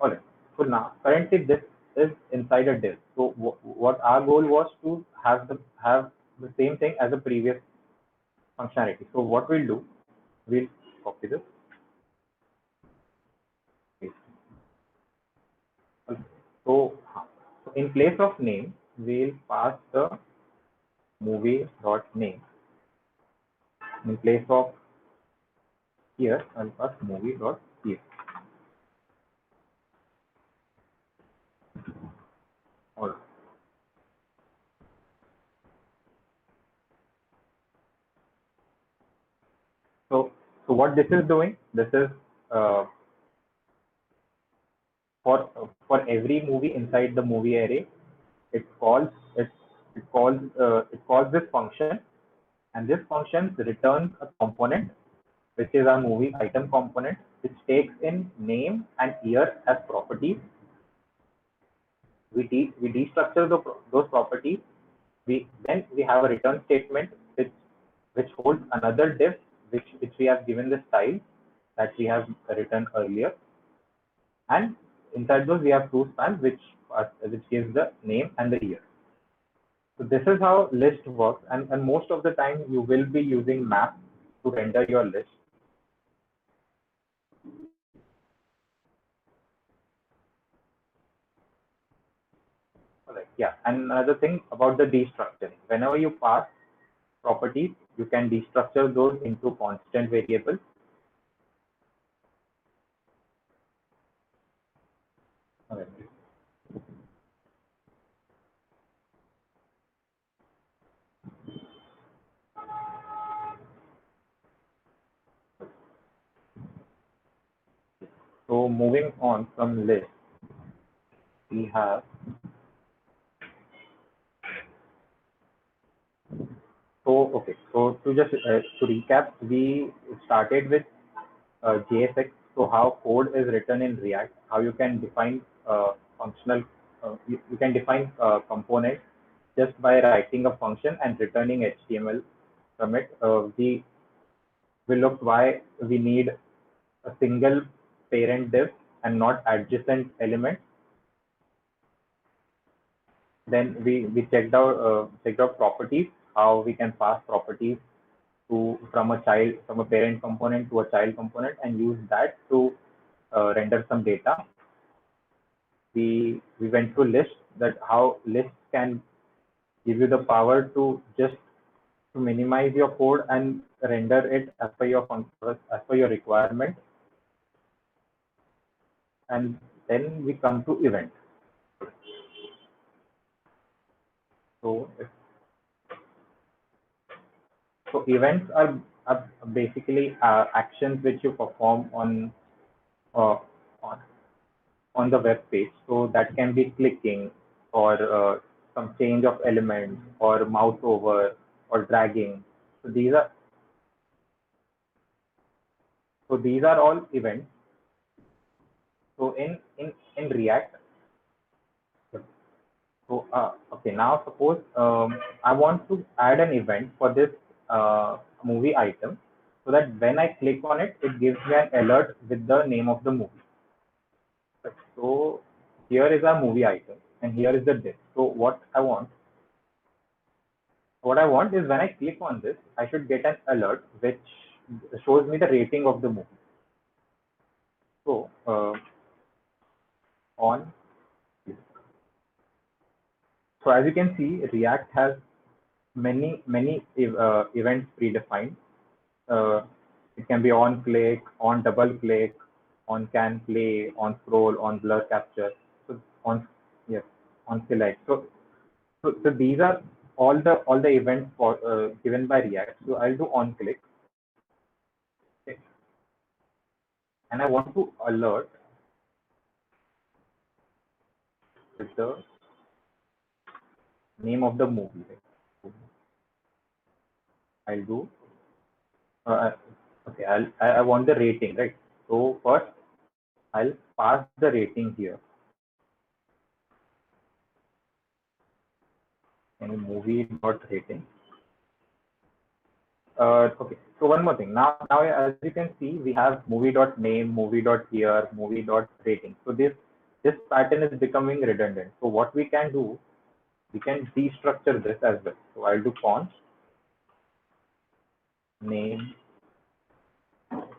All right. So now currently this is inside a div. So what our goal was to have the same thing as the previous functionality. So what we'll do, we'll copy this. Paste. Okay. So in place of name, we'll pass the movie dot name. In place of here, I'll pass movie dot here. All right. So what this is doing, this is uh, for every movie inside the movie array, it calls it it calls this function, and this function returns a component which is our movie item component, which takes in name and year as properties. We destructure those properties. Then we have a return statement which holds another diff which we have given the style that we have written earlier, and inside those we have two spans which gives the name and the year. So this is how list works, and most of the time you will be using map to render your list. Alright, yeah, and another thing about the destructuring. Whenever you pass properties, you can destructure those into constant variables. Alright. So moving on from list, we have so to just to recap, we started with JSX. So how code is written in React, how you can define functional, you can define components just by writing a function and returning HTML from it. We looked why we need a single parent div and not adjacent elements. Then we checked out properties, how we can pass properties from a parent component to a child component and use that to render some data. We went through lists, that how lists can give you the power to just to minimize your code and render it as per your requirement. And then we come to events. So so events are basically actions which you perform uh, on on the web page. So that can be clicking, or some change of elements, or mouse over, or dragging. So these are all events. So in React, so okay, now suppose I want to add an event for this movie item, so that when I click on it, it gives me an alert with the name of the movie. So here is our movie item, and here is the disk. So what I want is when I click on this, I should get an alert which shows me the rating of the movie. So on so as you can see, React has many events predefined. Uh, it can be on click, on double click, on can play, on scroll, on blur capture. So on yes, on select. So these are all the events given by React. So I'll do on click, okay, and I want to alert with the name of the movie. Right? I'll do okay. I want the rating, right? So first I'll pass the rating here. Any movie dot rating. Okay. So one more thing. Now as you can see, we have movie dot name, movie dot year, movie dot rating. So this pattern is becoming redundant. So what we can do, we can destructure this as well. So I'll do const name,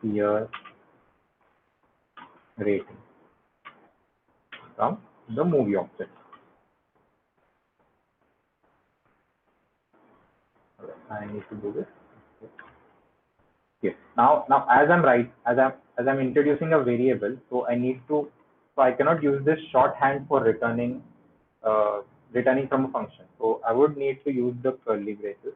year, rating from the movie object. I need to do this. Yes. Now as I'm introducing a variable, so I cannot use this shorthand for uh, returning from a function. So I would need to use the curly braces.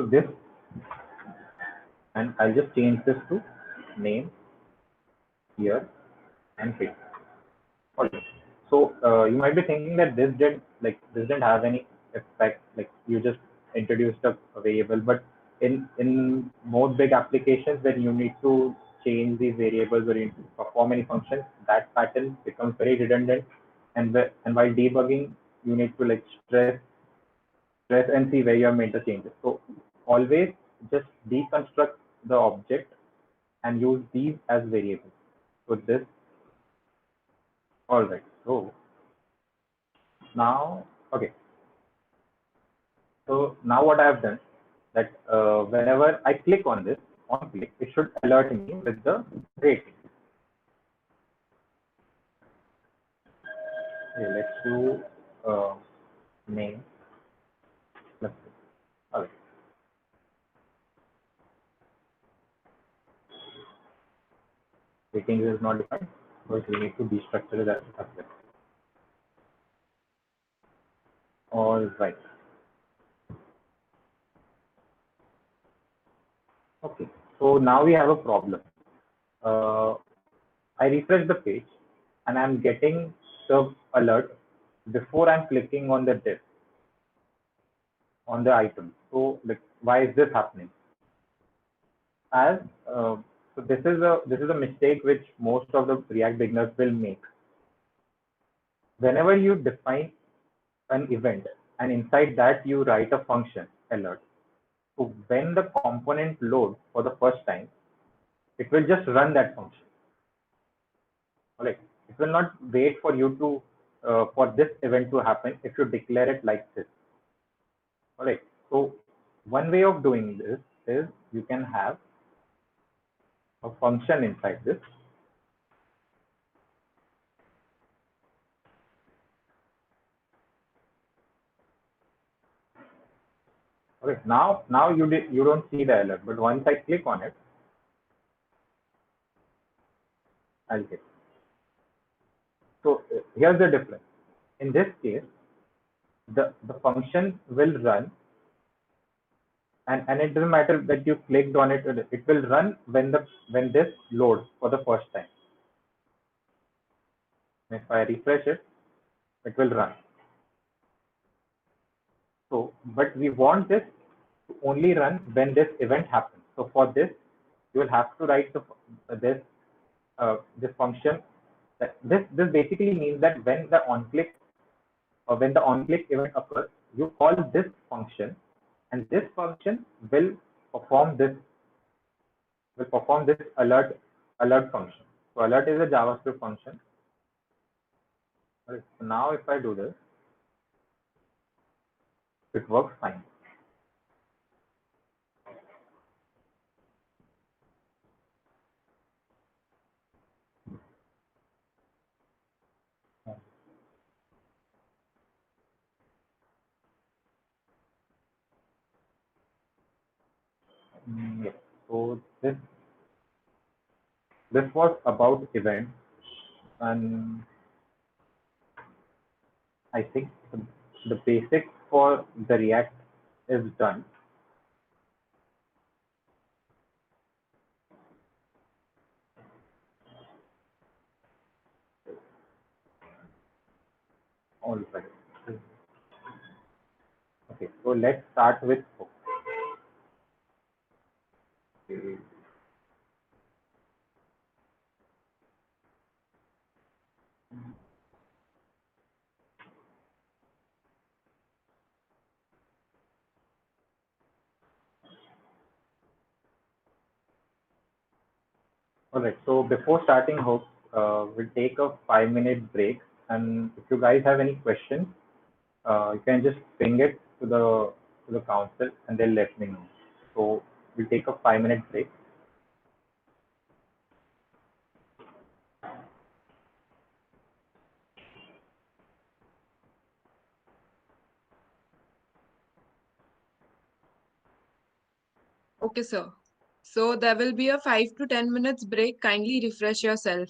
to this, and I'll just change this to name, year, and pay. Okay. So you might be thinking that this didn't have any effect, like you just introduced a variable, but in more big applications when you need to change these variables or you need to perform any function, that pattern becomes very redundant, and while debugging, you need to like stress and see where you have made the changes. So always just deconstruct the object and use these as variables. So this, all right. So now, okay. So now what I have done that whenever I click on this, on click, it should alert me with the rating. Okay, let's do name plus. Okay. Ratings is not defined, but we need to destructure that as well. All right. Okay. So now we have a problem. Uh, I refresh the page and I'm getting the alert before I'm clicking on the div on the item. So like, why is this happening? As so this is a mistake which most of the React beginners will make. Whenever you define an event and inside that you write a function alert, so when the component loads for the first time, it will just run that function. All right, it will not wait for you to for this event to happen if you declare it like this. All right, so one way of doing this is you can have a function inside this. Okay, now you don't see the alert, but once I click on it, I'll get. So here's the difference. In this case, the function will run, and it doesn't matter that you clicked on it. It will run when this loads for the first time. If I refresh it, it will run. So, but we want this to only run when this event happens. So for this, you will have to write this function. This basically means that when the on-click event occurs, you call this function, and this function will perform this alert function. So alert is a JavaScript function. Right, so now if I do this, it works fine. Yes. So this was about events, and I think the basics for the React is done. All right. Okay, so let's start with hook. Okay. All right. So before starting hook, we'll take a 5-minute break. And if you guys have any questions, you can just ping it to the council, and they'll let me know. So we'll take a 5-minute break. Okay, sir. So there will be a 5 to 10 minutes break. Kindly refresh yourself.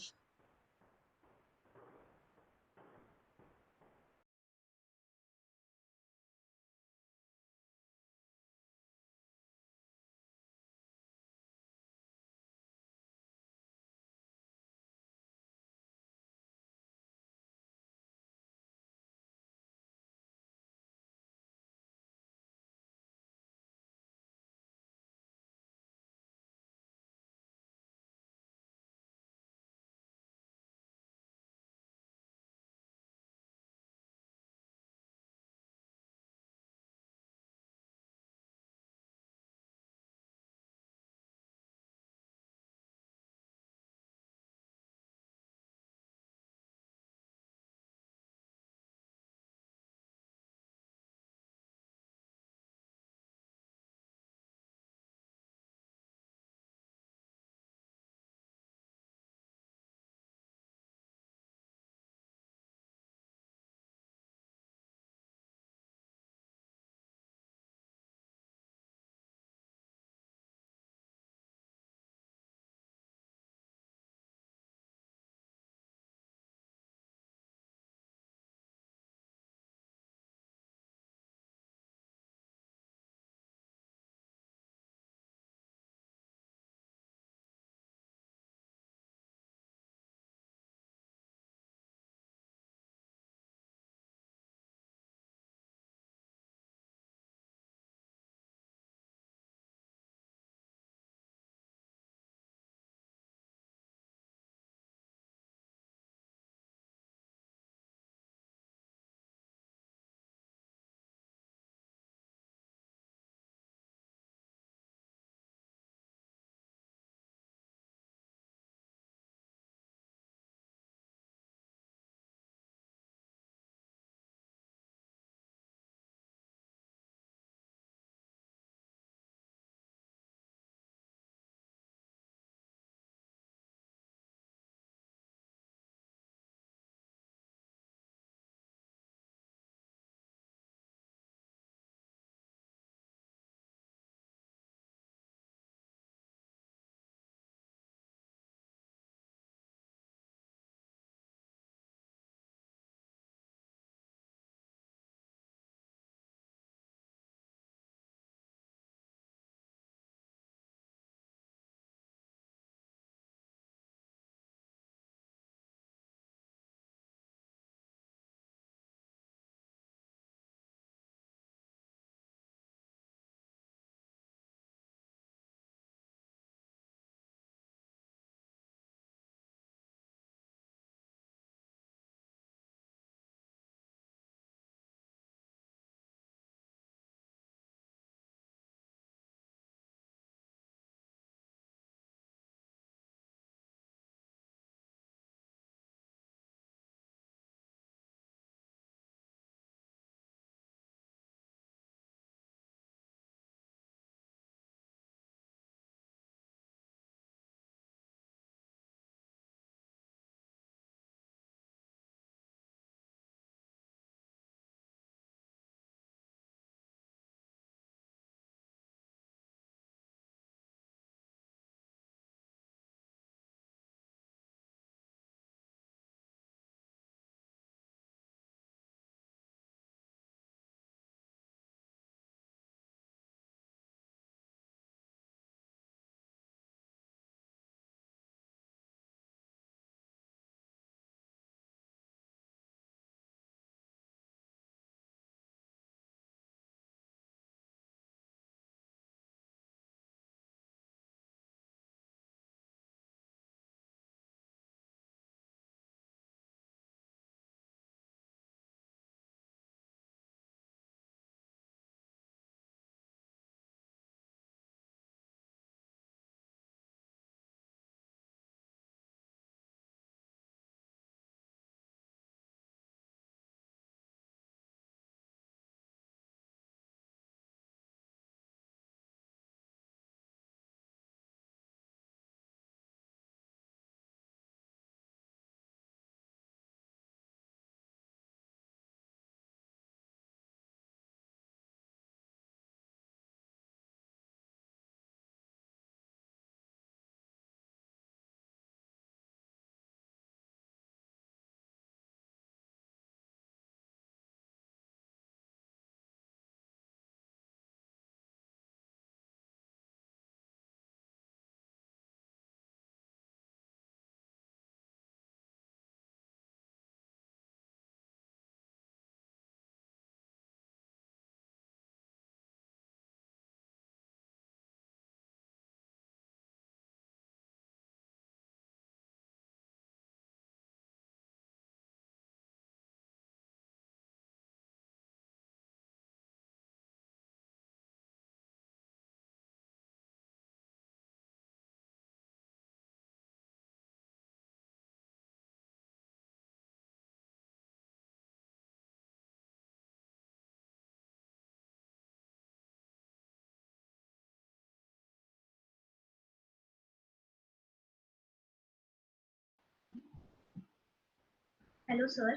Hello, sir.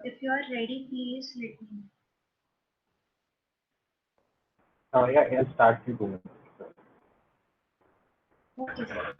If you are ready, please let me know. Yeah, I'll start in 2 minutes. Okay, sir.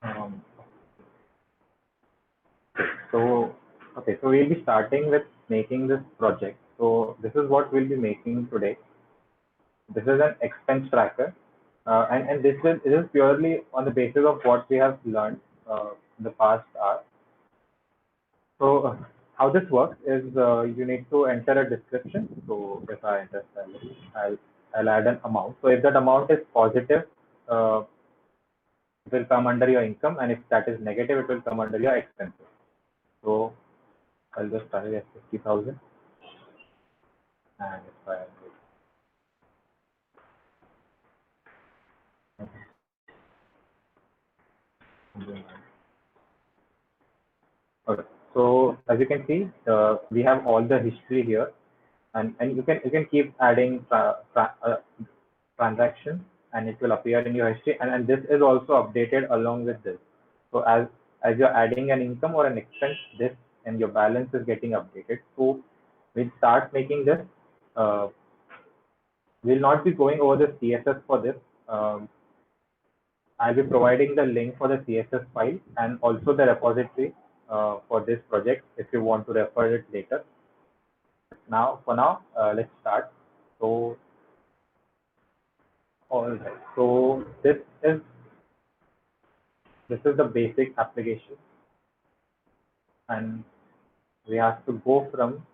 Um, so, okay, so we'll be starting with making this project. So this is what we'll be making today. This is an expense tracker, and this is purely on the basis of what we have learned in the past hour. So how this works is you need to enter a description. So if I enter salary, I'll add an amount. So if that amount is positive, uh, it will come under your income, and if that is negative, it will come under your expenses. So I'll just start it at 50,000, and if I okay. So as you can see, we have all the history here, and you can keep adding transactions, and it will appear in your history, and this is also updated along with this. So as you're adding an income or an expense, this and your balance is getting updated. So we'll start making this. Uh, we'll not be going over the CSS for this. Um, I'll be providing the link for the CSS file and also the repository for this project if you want to refer it later. Now, for now, let's start. So, all right. So this is the basic application, and we have to go from.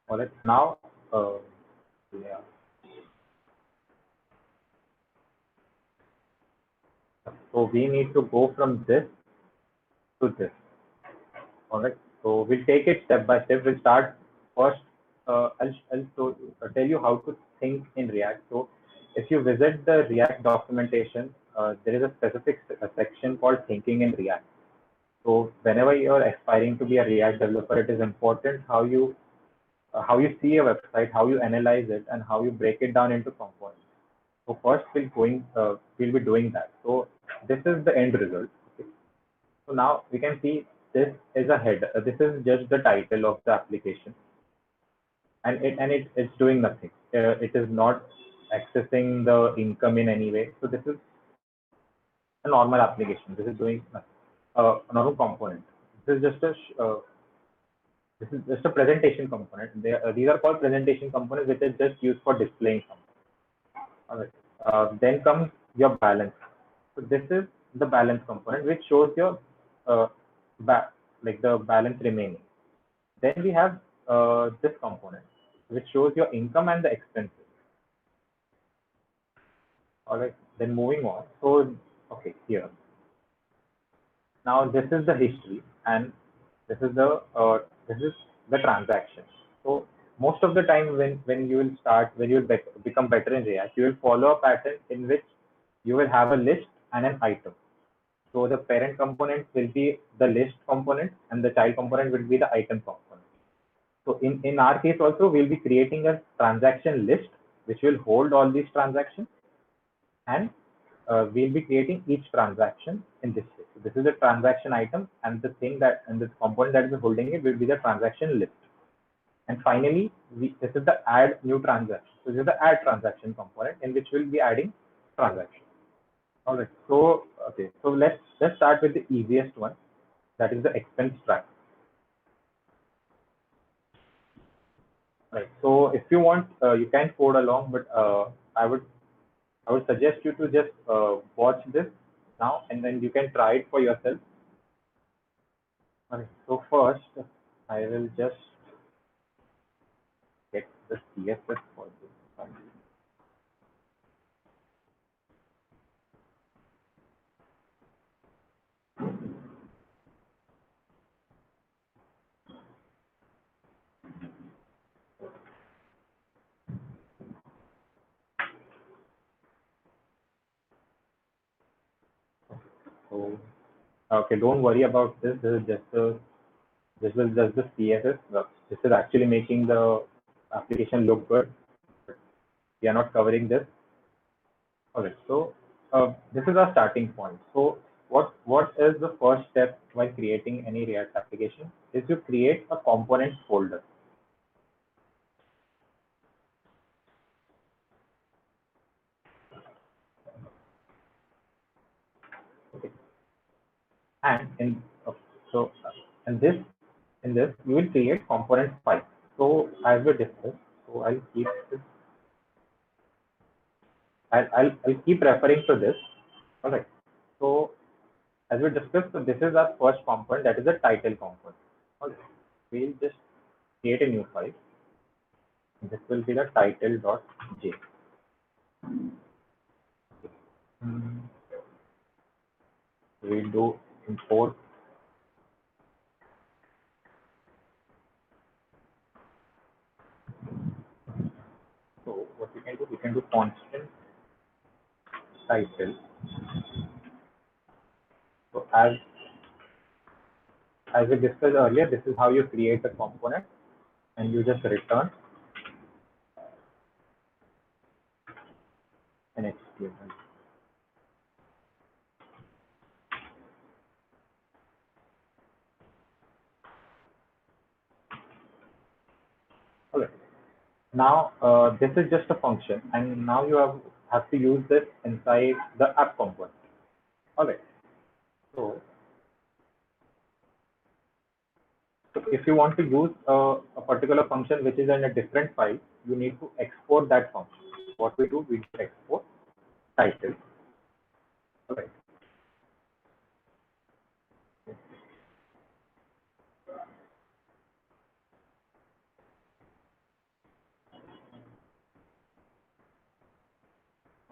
All right. Now, yeah. So we need to go from this to this. All right. So we'll take it step by step. We'll start first. I'll tell you how to think in React. So if you visit the React documentation, there is a specific section called thinking in React. So whenever you're aspiring to be a React developer, it is important how you see a website, how you analyze it, and how you break it down into components. So first we'll be doing that. So this is the end result. Okay. So now we can see this is a header. This is just the title of the application, and it's doing nothing. It is not accessing the income in any way. So this is a normal application. This is doing nothing. A normal component. This is just a this is just a presentation component. These are called presentation components, which is just used for displaying something. All right. Then comes your balance. So this is the balance component, which shows your uh, like the balance remaining. Then we have this component, which shows your income and the expenses. All right. Then moving on. So okay, here. Now this is the history, and this is the transaction. So most of the time, when you will start, when you will become better in React, you will follow a pattern in which you will have a list and an item. So the parent component will be the list component, and the child component will be the item component. So in our case also, we'll be creating a transaction list which will hold all these transactions, and we'll be creating each transaction in this way. So this is the transaction item, and the component that is holding it will be the transaction list. And finally, this is the add new transaction. So this is the add transaction component in which we'll be adding transaction. All right. So okay. So let's start with the easiest one, that is the expense track. Right. So if you want, you can code along, but I would suggest you to just watch this now, and then you can try it for yourself. All right. So first, I will just get the CSS for this. So okay, don't worry about this. This is just this is just the CSS. This is actually making the application look good. We are not covering this. Okay, so this is our starting point. So what is the first step while creating any React application? Is you create a components folder. Okay, and in so and this in this you will create component file. So as we discussed, so I'll keep this. I'll keep referring to this. All right. So as we discussed, so this is our first component, that is the title component. All right. We'll just create a new file. This will be the title.j. We'll do import. So what we can do constant title. So as we discussed earlier, this is how you create a component, and you just return an HTML. Okay. Now this is just a function, and now you have to use this inside the app component. All right. So if you want to use a particular function which is in a different file, you need to export that function. What we do, we export title. All right.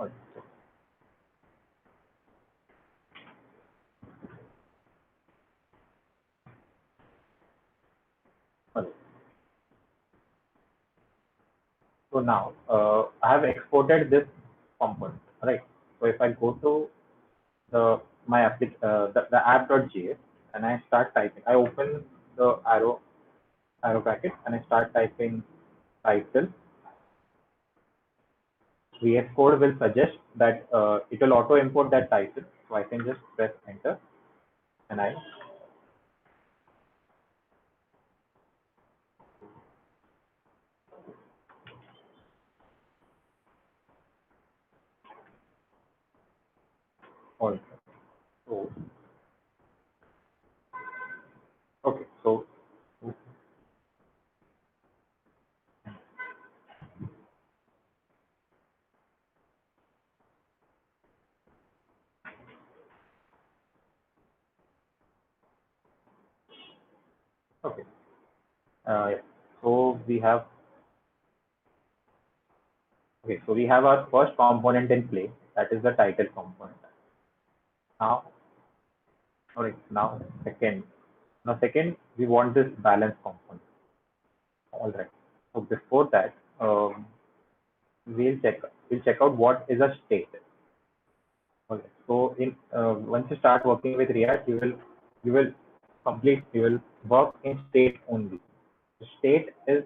All right. All right. So now I have exported this component. All right. So if I go to the app.js and I start typing, I open the arrow bracket and I start typing title. VS Code will suggest that it will auto import that title. So I can just press enter and I also. So okay, so okay, yeah. So we have so we have our first component in play, that is the title component. Now, all right, second we want this balance component. All right. So before that, we'll check out what is a state. Okay. So in once you start working with React, you will work in state only. The state is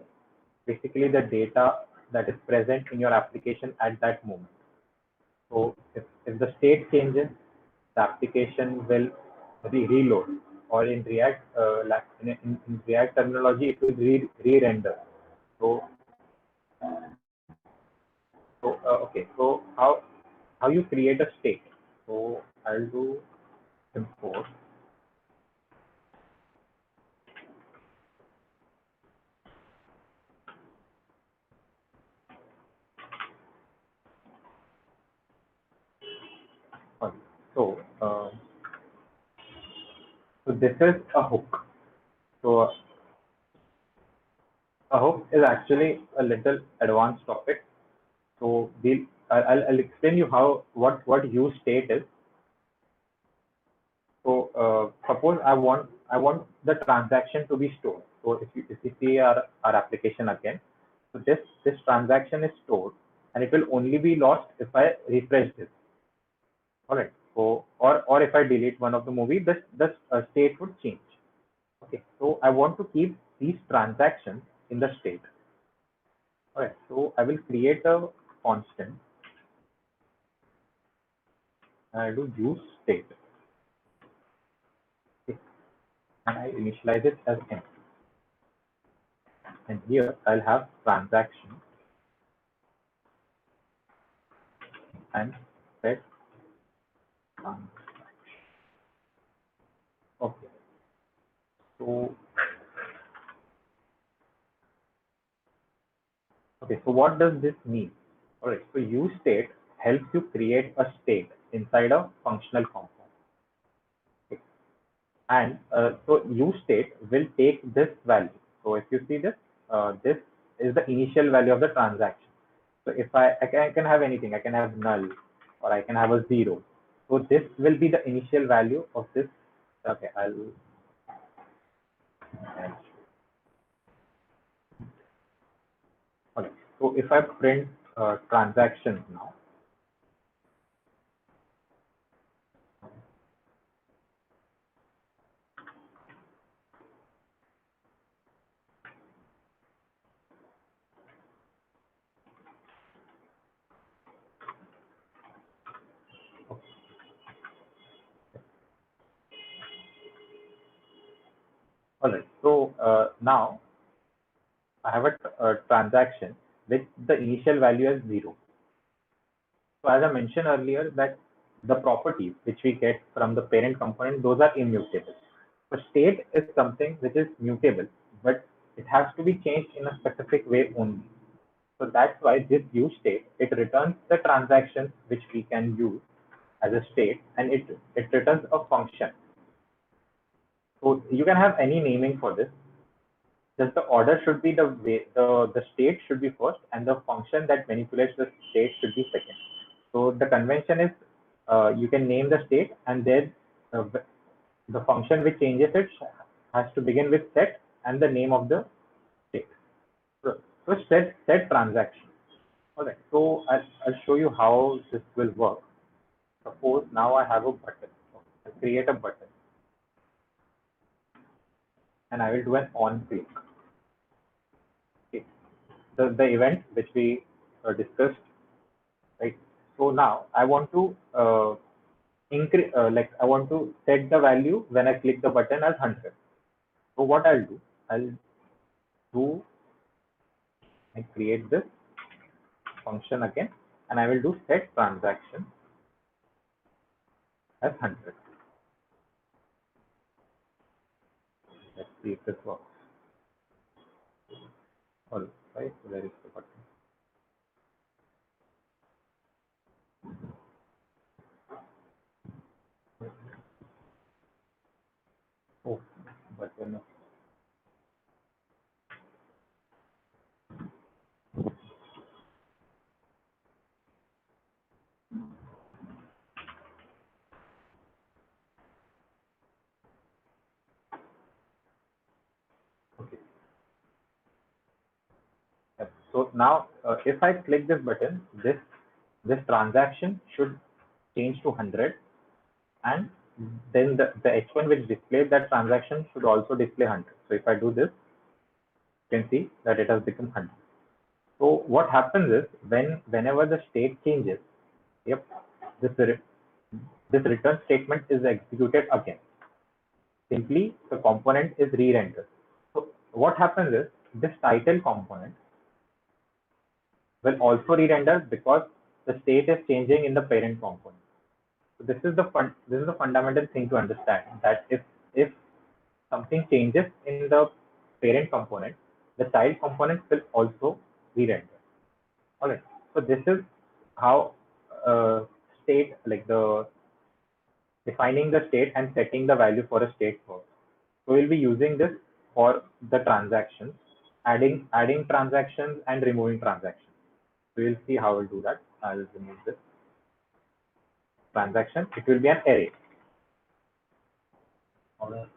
basically the data that is present in your application at that moment. So if the state changes, the application will reload, or in React in React terminology, it will re-render. So, okay. So how you create a state? So I'll do import. Okay. So so this is a hook. So a hook is actually a little advanced topic. So I'll explain you how what use state is. So suppose I want the transaction to be stored. So if you see our application again, so this transaction is stored and it will only be lost if I refresh this. All right. So or if I delete one of the movie, this state would change. Okay. So I want to keep these transactions in the state. All right. So I will create a constant. And I do use state. Okay. And I initialize it as empty. And here I'll have transaction and set transaction. Okay. So okay. So what does this mean? All right. So use state helps you create a state inside a functional component. Okay. And so use state will take this value. So if you see this, this is the initial value of the transaction. So if I can have anything, I can have null or I can have a zero. So this will be the initial value of this. Okay, okay. So if I print transactions now, all right. So now I have a transaction with the initial value as zero. So as I mentioned earlier, that the properties which we get from the parent component, those are immutable. So state is something which is mutable, but it has to be changed in a specific way only. So that's why this use state, it returns the transactions which we can use as a state, and it returns a function. So you can have any naming for this. Just the order should be the way the state should be first, and the function that manipulates the state should be second. So the convention is you can name the state, and then the function which changes it has to begin with set and the name of the state. So set transaction. All right. So I'll show you how this will work. Suppose now I have a button. I'll create a button, and I will do an on click. Okay. The event which we discussed, right? So now I want to increase, like I want to set the value when I click the button as 100. So what I'll do, I create this function again, and I will do set transaction as 100. Let's see if this works. All right, so there is the button. Oh, button. Okay. Yep. So now, if I click this button, this transaction should change to 100, and then the H1 which displays that transaction should also display 100. So if I do this, you can see that it has become 100. So what happens is whenever the state changes, yep, this return statement is executed again. Simply the component is re-rendered. So what happens is this title component will also re-render because the state is changing in the parent component. So this is the fundamental thing to understand, that if something changes in the parent component, the child component will also re-render. All right. So this is how state, like the defining the state and setting the value for a state works. So we'll be using this for the transactions, adding transactions and removing transactions. So we'll see how we'll do that. I'll remove this transaction. It will be an array. All right.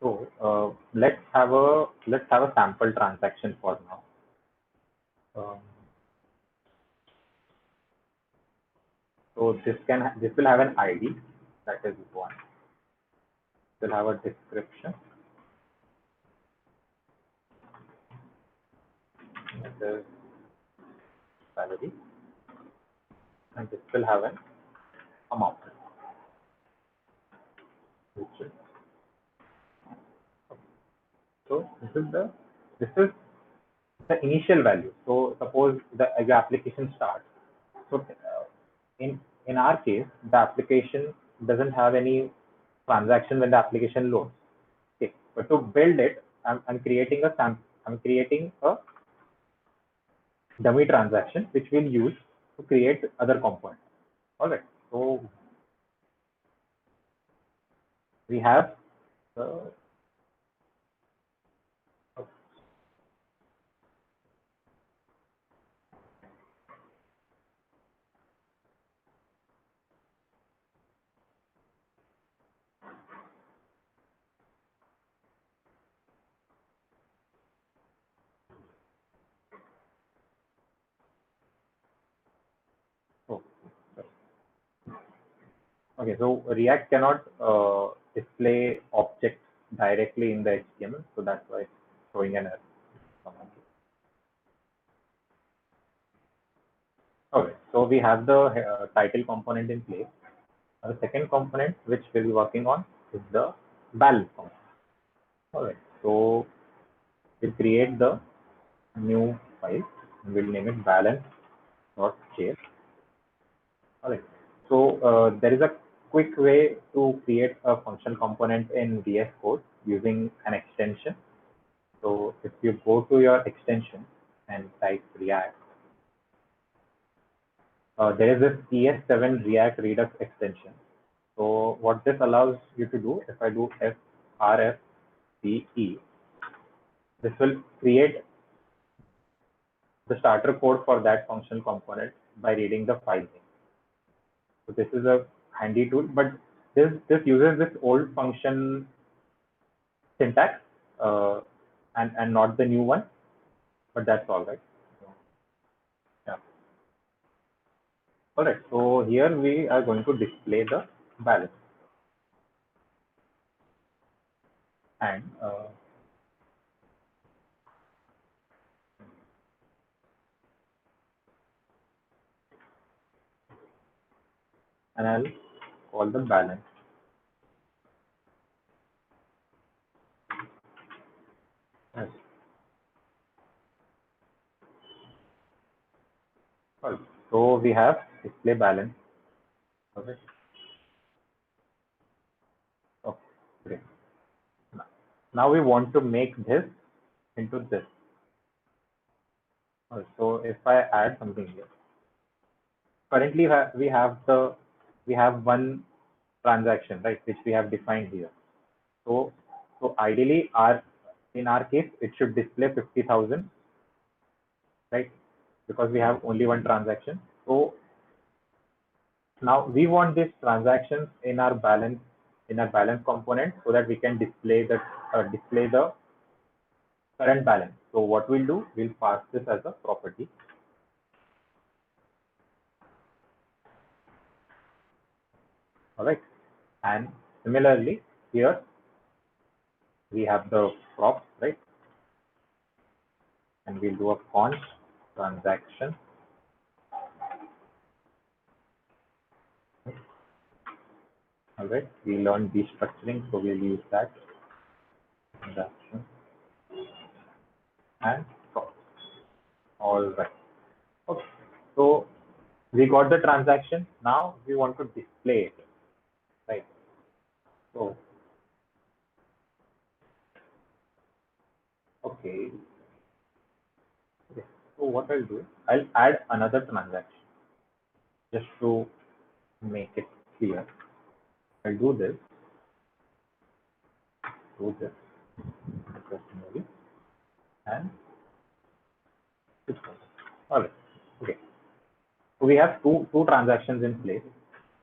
So let's have a sample transaction for now. So this will have an ID, that is one. It will have a description, that is salary, and this will have an amount, which is, so this is the initial value. So suppose the application starts. So in our case, the application doesn't have any transaction when the application loads. Okay, but to build it, I'm creating a dummy transaction which we'll use to create other components. All right. So we have oh, okay. So React cannot display objects directly in the HTML, so that's why it's showing an error. Okay, so we have the title component in place. The second component which we'll be working on is the balance component. All right, so we'll create the new file and we'll name it balance.js. All right, so there is a quick way to create a function component in VS Code using an extension. So if you go to your extension and type React, there is this ES7 React Redux extension. So what this allows you to do, if I do FRFCE, this will create the starter code for that function component by reading the file name. So this is a handy tool, but this uses this old function syntax and not the new one, but that's all right. Yeah. All right. So here we are going to display the balance, and I'll call the balance. Yes. Well, so we have display balance. Okay. Okay. Great. Now we want to make this into this. So if I add something here, currently we have one transaction, right, which we have defined here. So ideally in our case it should display 50,000, right, because we have only one transaction. So now we want these transactions in our balance component so that we can display the current balance. So what we'll do, we'll pass this as a property. All right, and similarly here we have the props, right, and we'll do a const transaction. All right, we learned destructuring, so we'll use that. Transaction and sort. All right. Okay. So we got the transaction. Now we want to display it, right? So okay. Okay. So what I'll do, I'll add another transaction just to make it clear. I'll do this, personally, and this one. All right. Okay. So we have two transactions in place,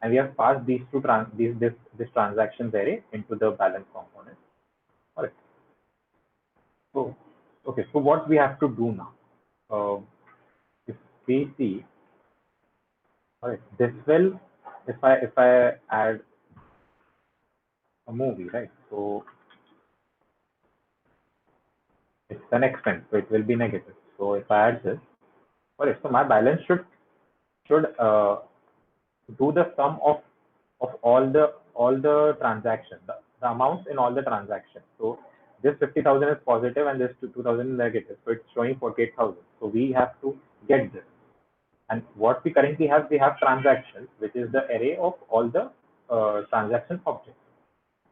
and we have passed these this transactions array into the balance component. All right. So okay. So what we have to do now? If we see, all right, this will, if I add a movie, right? So it's an expense, so it will be negative. So if I add this, all right, so my balance should do the sum of all the transactions, the amounts in all the transactions. So this 50,000 is positive and this 2,000 is negative. So it's showing 48,000. So we have to get this. And what we currently have, we have transactions, which is the array of all the transaction objects.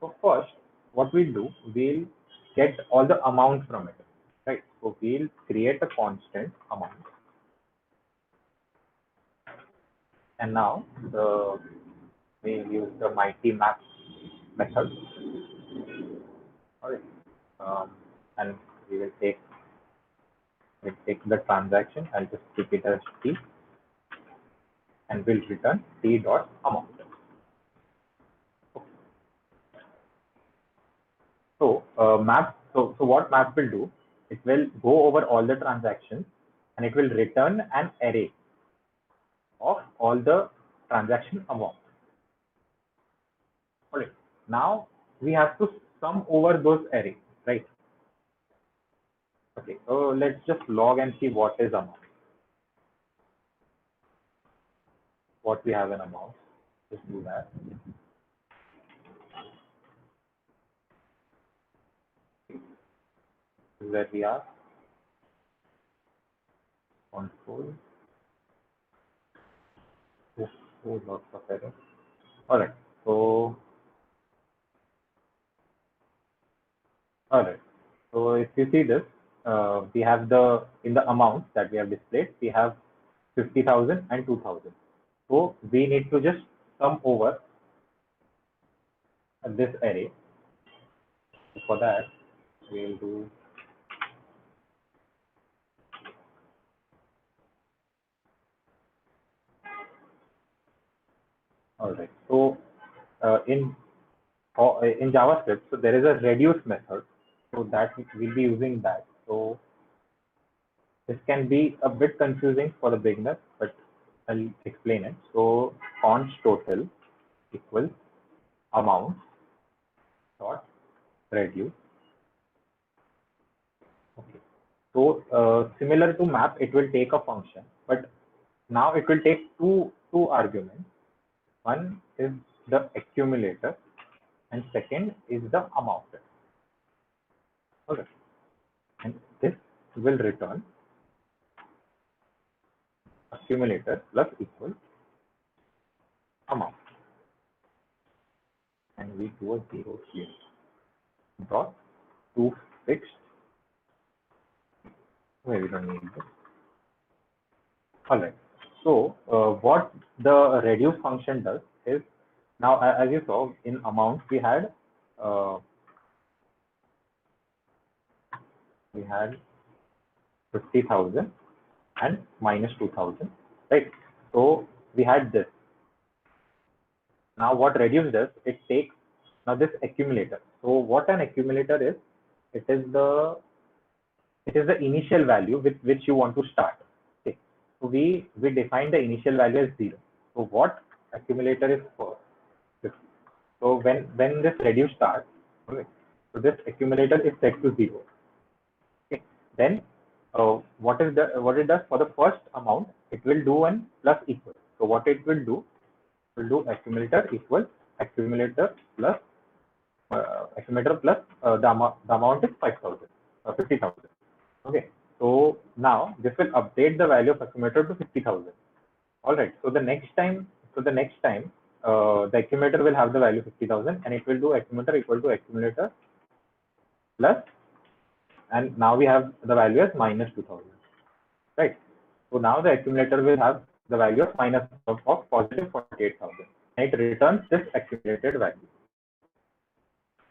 So first, what we'll do, we'll get all the amounts from it, right? So we'll create a constant amount. And now we'll use the mighty map method. All right. And we will take the transaction. I'll just keep it as t, and we'll return t dot amount. So map. So what map will do? It will go over all the transactions, and it will return an array of all the transaction amount. All right. Now we have to sum over those arrays, right? Okay. So let's just log and see what is amount. What we have in amount. Just do that. This is where we are. Control. Oh, lots of error. All right. So, all right. So if you see this, we have in the amounts that we have displayed, we have 50,000 and 2,000. So we need to just sum over this array. For that, we'll do. All right. So in JavaScript, so there is a reduce method. So that we'll be using that. So this can be a bit confusing for the beginner, but I'll explain it. So const total equals amount dot reduce. Okay. So similar to map, it will take a function, but now it will take two arguments. One is the accumulator, and second is the amount. Okay. And this will return accumulator plus equal amount. And we do a 0 here. Dot to fixed. Wait, we don't need this. All right. So what the reduce function does is, now as you saw in amount we had 50,000 and minus 2,000, right? So we had this. Now what reduce does, it takes now this accumulator. So what an accumulator is, it is the initial value with which you want to start. Okay. So we define the initial value as 0. So what accumulator is for? So when this reduce starts, okay, so this accumulator is set to 0. Okay. Then what it does for the first amount, it will do an plus equal. So what it will do accumulator equals accumulator plus the amount is 5,000 50,000. Okay, so now this will update the value of accumulator to 50,000. All right, so the next time the accumulator will have the value 50,000 and it will do accumulator equal to accumulator plus, and now we have the value as minus 2,000, right? So now the accumulator will have the value of minus of positive 48,000 and it returns this accumulated value.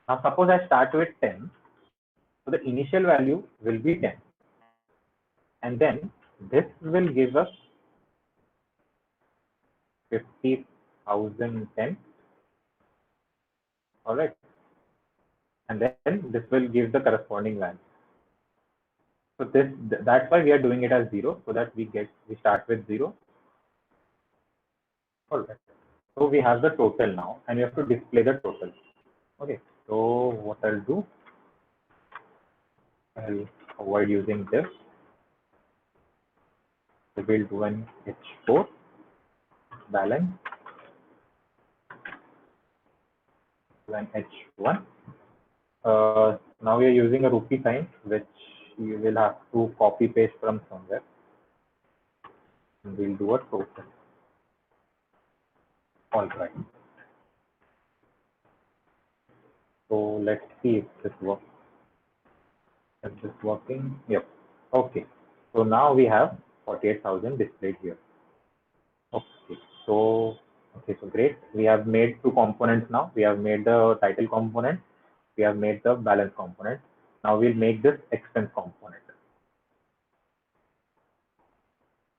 Now suppose I start with 10, so the initial value will be 10 and then this will give us 50,010. All right, and then this will give the corresponding value. So that's why we are doing it as 0, so that we start with 0. All right, so we have the total now and we have to display the total. Okay, so what I'll do, I'll avoid using this. So we'll do an H4 balance, an H1. Now we are using a rupee sign, which you will have to copy paste from somewhere. And we'll do a total. All right. So let's see if this works. Is this working? Yep. Okay. So now we have 48,000 displayed here. Okay. So great. We have made two components now. We have made the title component. We have made the balance component. Now we'll make this expense component.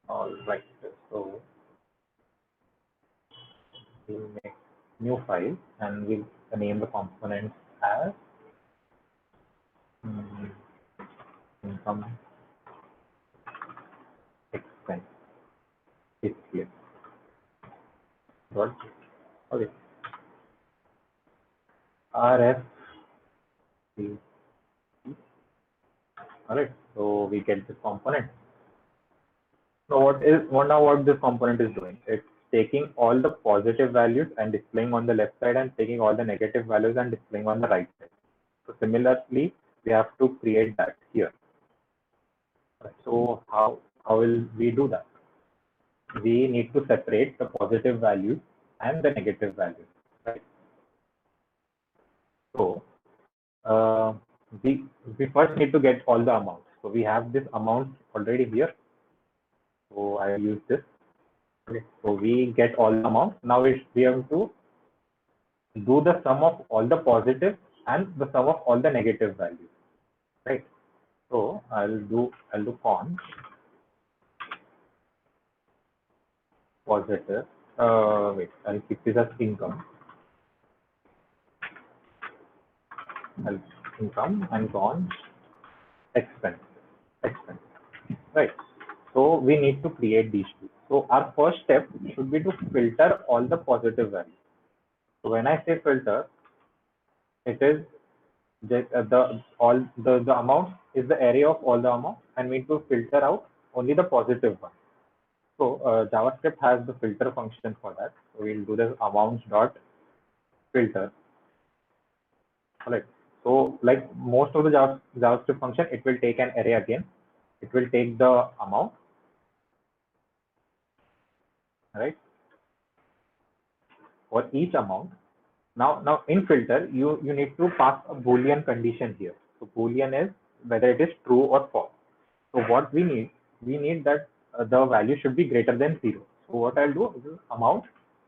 All right. So we'll make new file and we'll name the component as income expense display. Okay. RF. All right. So we get this component. So what this component is doing? It's taking all the positive values and displaying on the left side and taking all the negative values and displaying on the right side. So similarly, we have to create that here. So how will we do that? We need to separate the positive values and the negative values, right? So we first need to get all the amounts. So we have this amount already here. So I will use this. Okay. So we get all the amounts. Now we have to do the sum of all the positive and the sum of all the negative values, right? So I'll do const positive. Wait, I'll keep this as income. Income and const expense. Right. So we need to create these two. So our first step should be to filter all the positive values. So when I say filter, it is just the amount is the array of all the amounts, and we need to filter out only the positive one. So JavaScript has the filter function for that. So we'll do this amounts dot filter. All right. So like most of the JavaScript function, it will take an array again. It will take the amount, right, for each amount. Now in filter, you need to pass a Boolean condition here. So Boolean is whether it is true or false. So what we need that the value should be greater than 0. So what I'll do is amount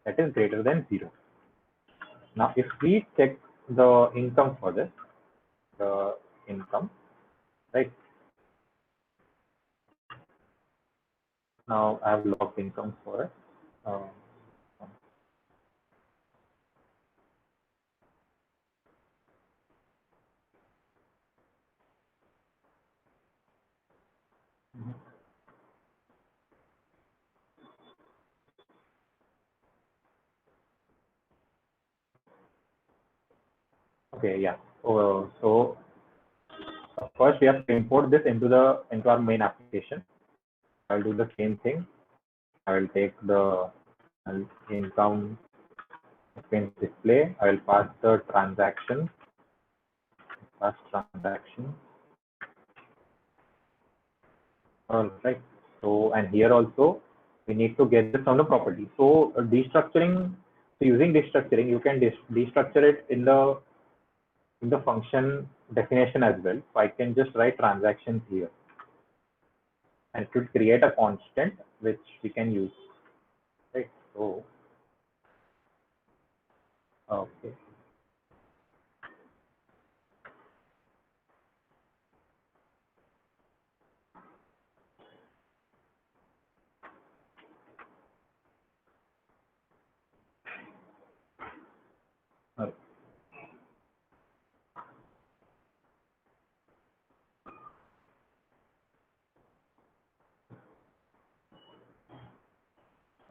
that is greater than 0. Now if we check the income for this, the income, right? Now I have logged income for it. Okay, yeah. So first we have to import this into our main application. I'll do the same thing. I will take the income expense display. I will pass the transaction. Pass transaction. All right. So, and here also we need to get this from the property. So destructuring. So using destructuring, you can destructure it in the function definition as well. So I can just write transactions here, and it will create a constant which we can use. Right. So okay.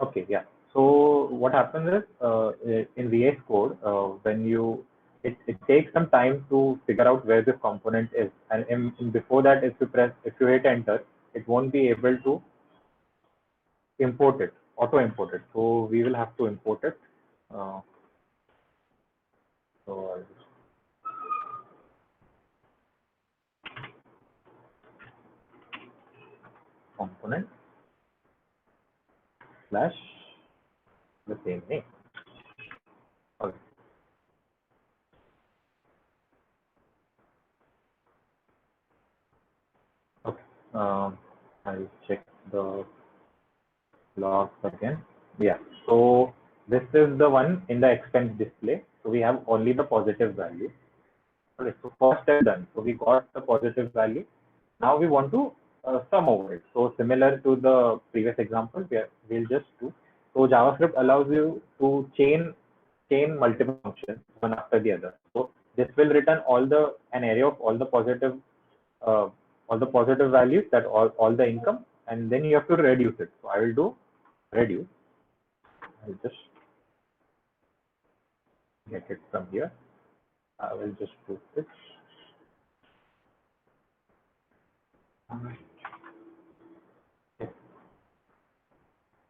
Okay, yeah. So what happens is in VS Code, when it takes some time to figure out where this component is, and before that, if you hit enter, it won't be able to import it, auto import it. So we will have to import it. Uh, so I'll just component slash the same name. Okay. Okay. I'll check the logs again. Yeah. So this is the one in the expense display. So we have only the positive value. Okay, so first step done. So we got the positive value. Now we want to sum over it. So similar to the previous example, we'll just do. So JavaScript allows you to chain multiple functions one after the other. So this will return an array of uh, all the positive values, that all the income, and then you have to reduce it. So I will do reduce. I'll just get it from here. I will just put this.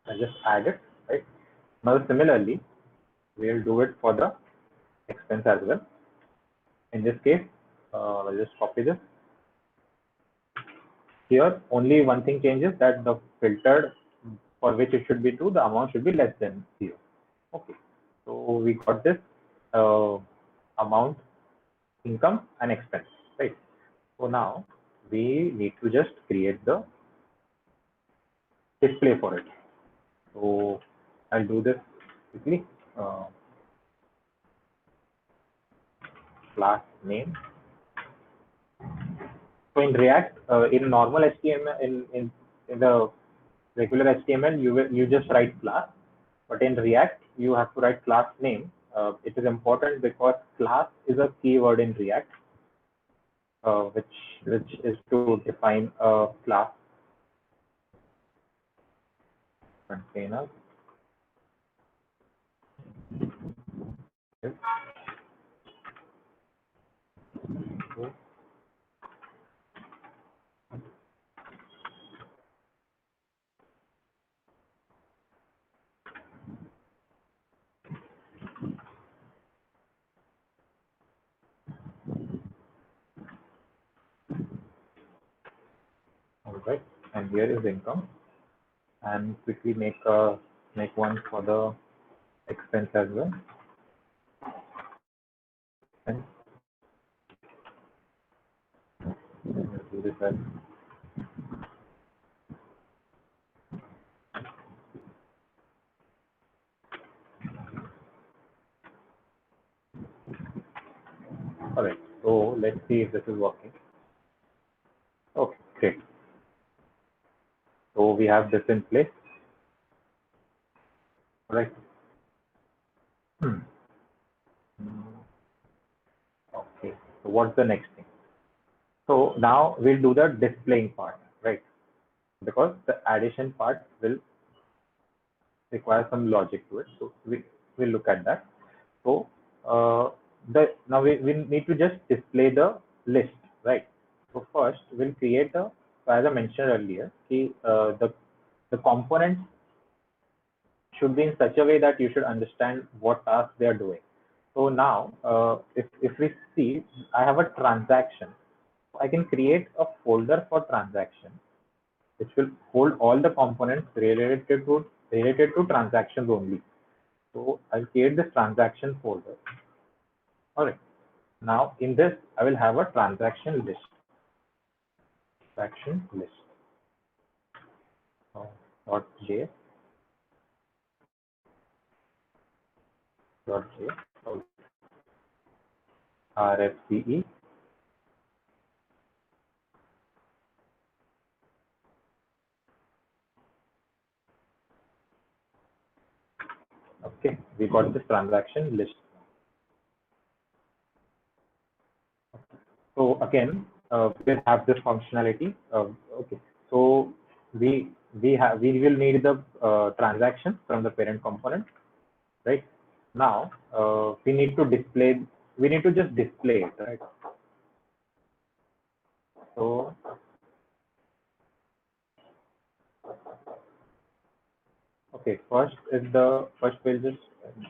I just add it, right? Now similarly, we'll do it for the expense as well. In this case, I'll just copy this. Here, only one thing changes, that the filtered for which it should be true, the amount should be less than 0. Okay, so we got this amount, income, and expense, right? So now we need to just create the display for it. So I'll do this quickly. Class name. So in React, in normal HTML, in the regular HTML, you just write class, but in React, you have to write class name. It is important because class is a keyword in React, which is to define a class. Container. All right, and here is income, and quickly make one for the expense as well. And do this as all right. So let's see if this is working. Okay, great. So we have this in place. All right. Okay. So what's the next thing? So now we'll do the displaying part, right? Because the addition part will require some logic to it. So we'll look at that. So now we need to just display the list, right? So first we'll create as I mentioned earlier, the components should be in such a way that you should understand what task they are doing. So now, if we see, I have a transaction. I can create a folder for transaction, which will hold all the components related to transactions only. So I'll create this transaction folder. All right. Now in this, I will have a transaction list. Transaction list. .j .j RFCE. Okay, we got this transaction list. So again, we will have this functionality. Okay, so we will need the transaction from the parent component, right? Now we need to display. We need to just display it, right? So okay, first we'll just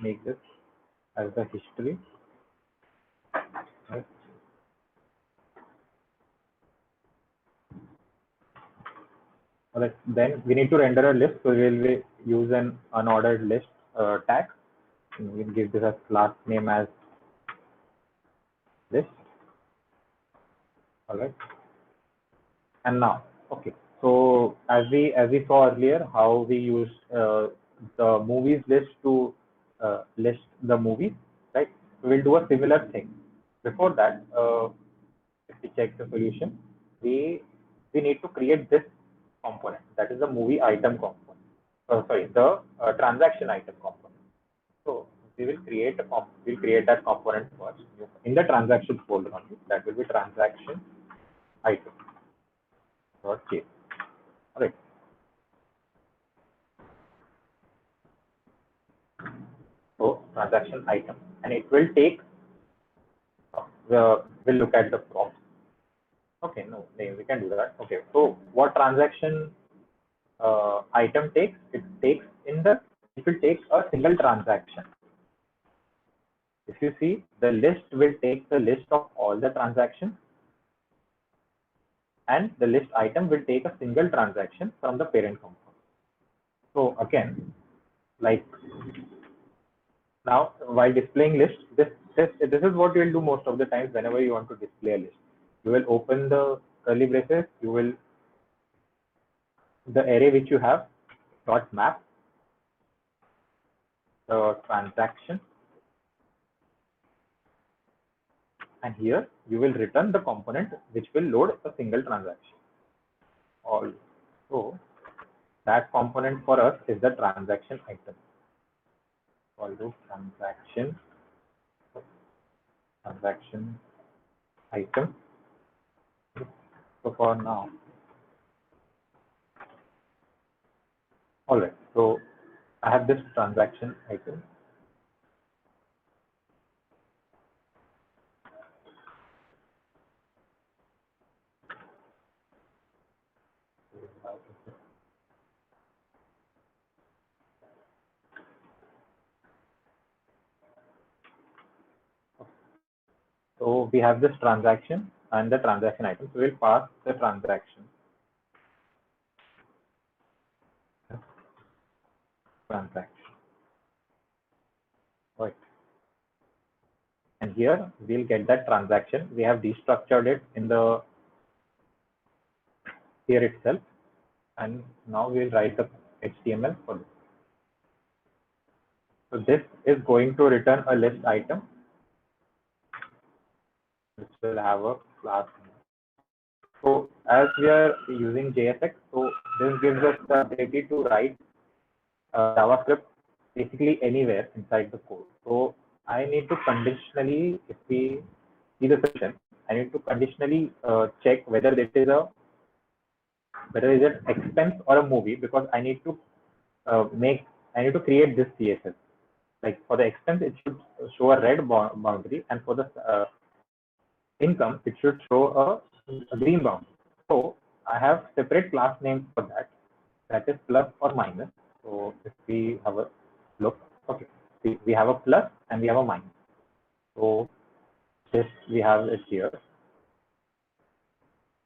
make this as the history, right? All right, then we need to render a list, so we will use an unordered list tag. And we'll give this a class name as list. All right, and now, okay, so as we saw earlier, how we use the movies list to list the movies, right? So we'll do a similar thing. Before that, if we check the solution, we need to create this component, that is the movie item component. Sorry, the transaction item component. So we will create that component first in the transaction folder only. That will be transaction item. Okay. All right. So transaction item, and it will take. We'll look at the prop. Okay, no, we can do that. Okay, so what transaction item takes? It will take a single transaction. If you see, the list will take the list of all the transactions, and the list item will take a single transaction from the parent component. So again, like now, while displaying list, this is what you will do most of the times whenever you want to display a list. You will open the curly braces, the array which you have dot map the transaction, and here you will return the component which will load a single transaction. Also, that component for us is the transaction item. Although transaction item. So for now, all right. So I have this transaction item. So we have this transaction and the transaction item. So we'll pass the transaction. Right. And here we'll get that transaction. We have destructured it in the here itself. And now we'll write the HTML for this. So this is going to return a list item, which will have a class name. So as we are using JSX, so this gives us the ability to write JavaScript basically anywhere inside the code. So I need to conditionally, if we see the session, I need to conditionally check whether it is an expense or a movie, because I need to create this CSS. Like for the expense, it should show a red boundary, and for the income, it should show a green boundary. So I have separate class names for that. That is plus or minus. So if we have a look, okay, see, we have a plus and we have a minus. So this we have it here.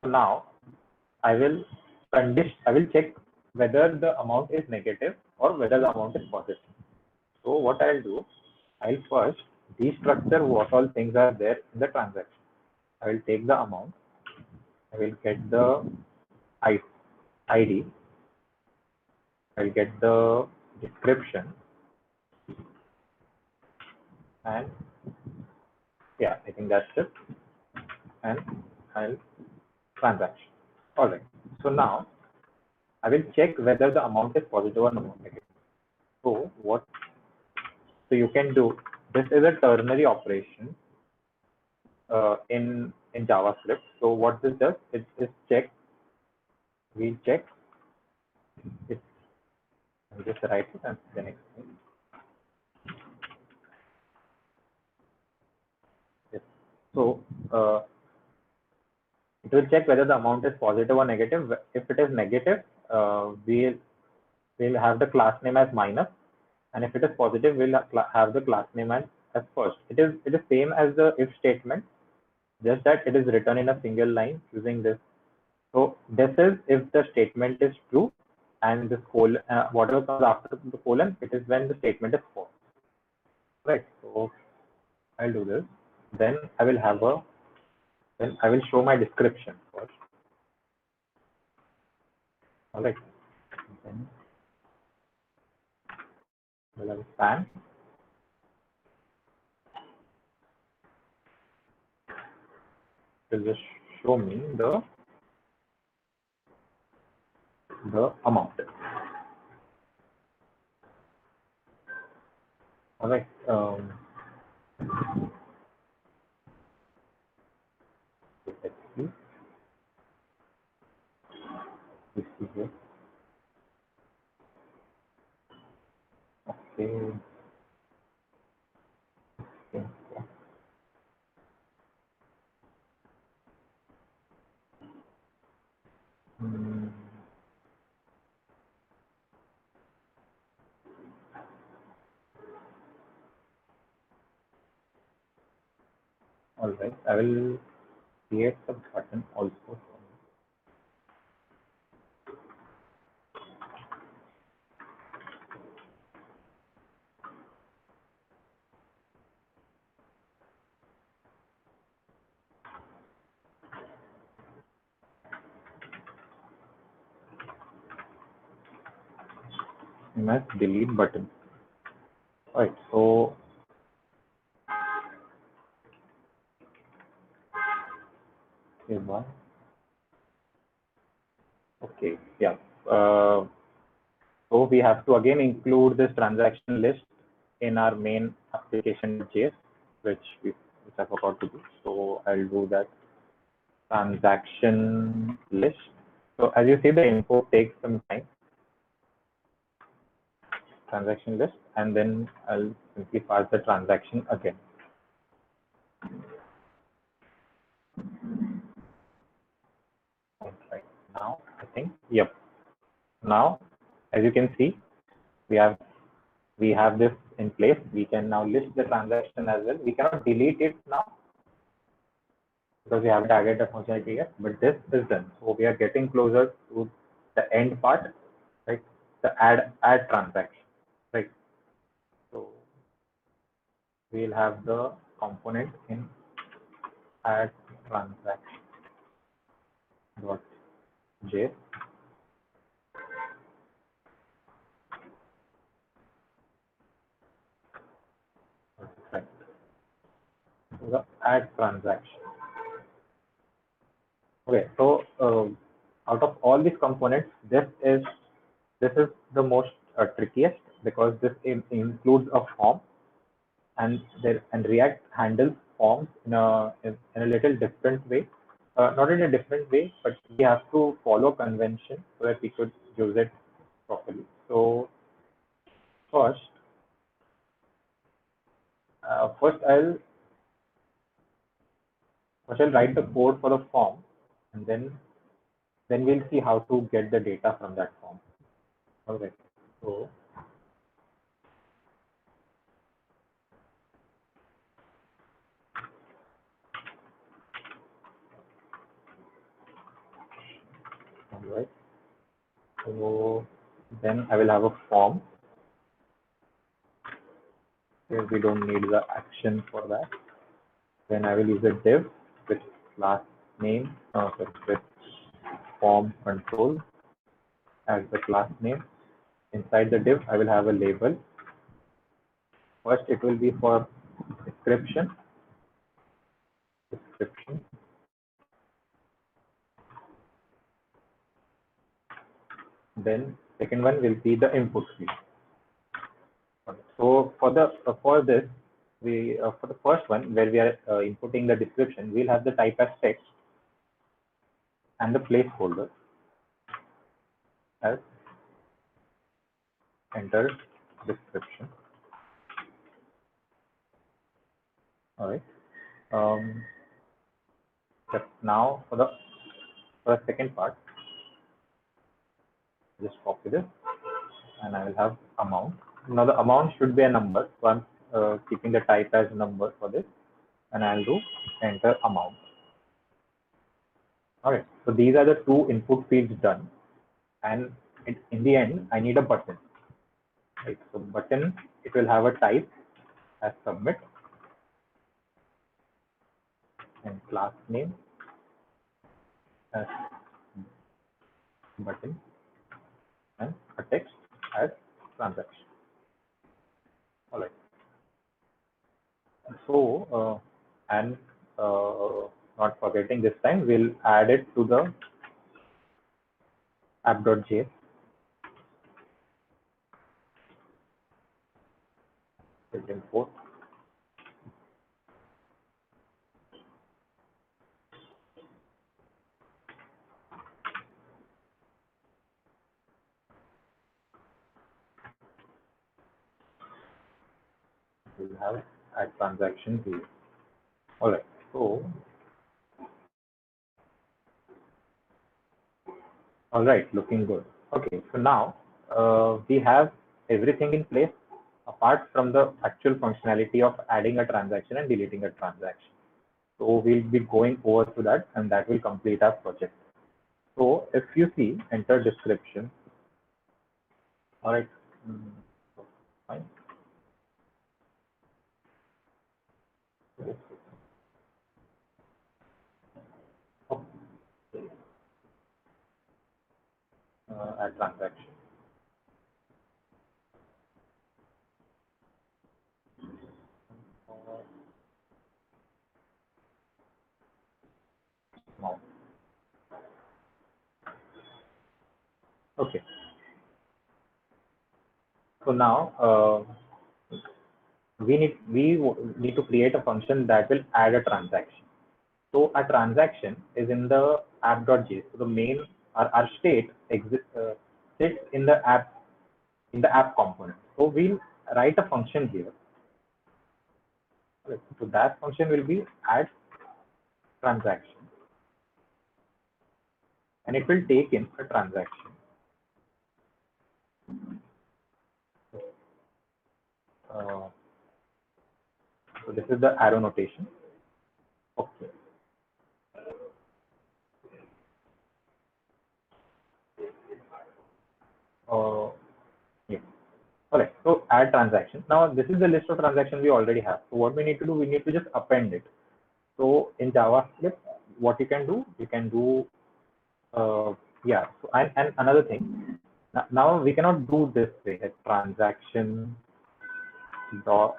So now I will check whether the amount is negative or whether the amount is positive. So what I'll do, I'll first destructure what all things are there in the transaction. I will take the amount, I will get the ID, I'll get the description, and yeah, I think that's it. And I'll transaction. All right. So now I will check whether the amount is positive or negative. So you can do, this is a ternary operation in JavaScript. So what this does, it is check. We check. It, I'll just write it and then explain. Yes. So it will check whether the amount is positive or negative. If it is negative, we'll have the class name as minus, and if it is positive, we'll have the class name as first. It is same as the if statement, just that it is written in a single line using this. So this is if the statement is true, and this colon, whatever comes after the colon, it is when the statement is false. Right. So I'll do this. Then I will have a. Then I will show my description first. All right. Then we'll have a span. It will just show me the amount. All right. Let's see. This is it. Okay. Okay. Hmm. All right. I will create a button also. As delete button. All right. So okay. Yeah. So we have to again include this transaction list in our main application.js, which I forgot to do. So I'll do that transaction list. So as you see, the import takes some time. Transaction list, and then I'll simply pass the transaction again. Right now, I think, yep. Now, as you can see, we have this in place. We can now list the transaction as well. We cannot delete it now because we haven't added the functionality yet, but this is done. So we are getting closer to the end part, right? The add transaction, right? So we'll have the component in add transaction dot j. Right. So the add transaction. Okay, so out of all these components, this is the most trickiest because this includes a form, and React handles forms in a little different way. Not in a different way, but we have to follow convention so that we could use it properly. So first, I'll write the code for the form, and then we'll see how to get the data from that form. Okay. So all right. So then I will have a form. Here we don't need the action for that. Then I will use a div with class name, with form control as the class name. Inside the div, I will have a label. First, it will be for description. Then second one will be the input field. So for this, we for the first one where we are inputting the description, we'll have the type as text and the placeholder as enter description. All right. Now for the second part, just copy this and I will have amount. Now the amount should be a number, so I'm keeping the type as number for this, and I'll do enter amount. All right, so these are the two input fields done, and in the end I need a button. Right, so button, it will have a type as submit and class name as button and a text as transaction. All right. So and not forgetting, this time we'll add it to the app.js. Import. We'll have add transaction here. All right. So all right, looking good. Okay, so now we have everything in place apart from the actual functionality of adding a transaction and deleting a transaction. So we'll be going over to that, and that will complete our project. So if you see, enter description. All right, fine. Add transaction. Okay. So now we need to create a function that will add a transaction. So a transaction is in the app.js. So the main our state sits in the app component. So we'll write a function here. So that function will be add transaction, and it will take in a transaction. So this is the arrow notation. Okay. Yeah. All right. So add transaction. Now this is the list of transactions we already have. So what we need to do, we need to just append it. So in JavaScript, what you can do, yeah. So and another thing, now we cannot do this way, like transaction dot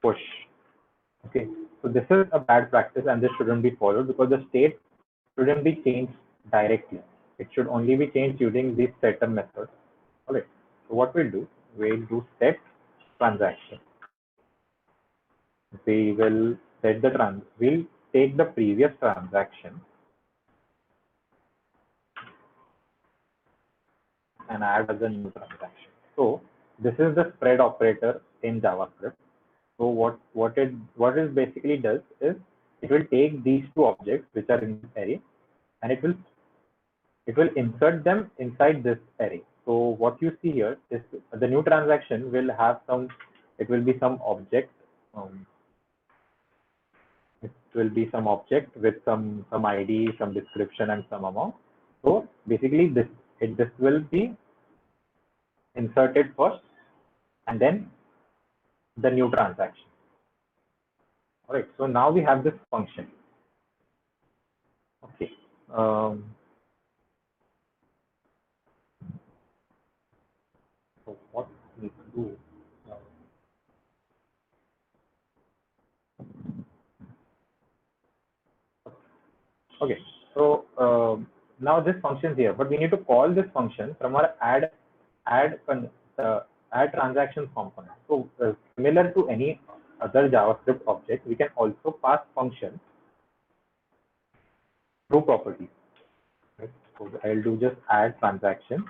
push. Okay, so this is a bad practice and this shouldn't be followed, because the state shouldn't be changed directly. It should only be changed using this setter method. All right. So what we'll do set transaction. We will set the we'll take the previous transaction and add as a new transaction. So this is the spread operator in JavaScript. So what it basically does is it will take these two objects which are in this array, and it will insert them inside this array. So what you see here is the new transaction will have some, it will be some object. It will be some object with some ID, some description, and some amount. So basically, this will be inserted first, and then the new transaction. All right. So now we have this function. Okay. So what we need to do? Okay. So now this function is here, but we need to call this function from our add transaction component. So similar to any other JavaScript object, we can also pass function through properties. Right? So I'll do just add transaction.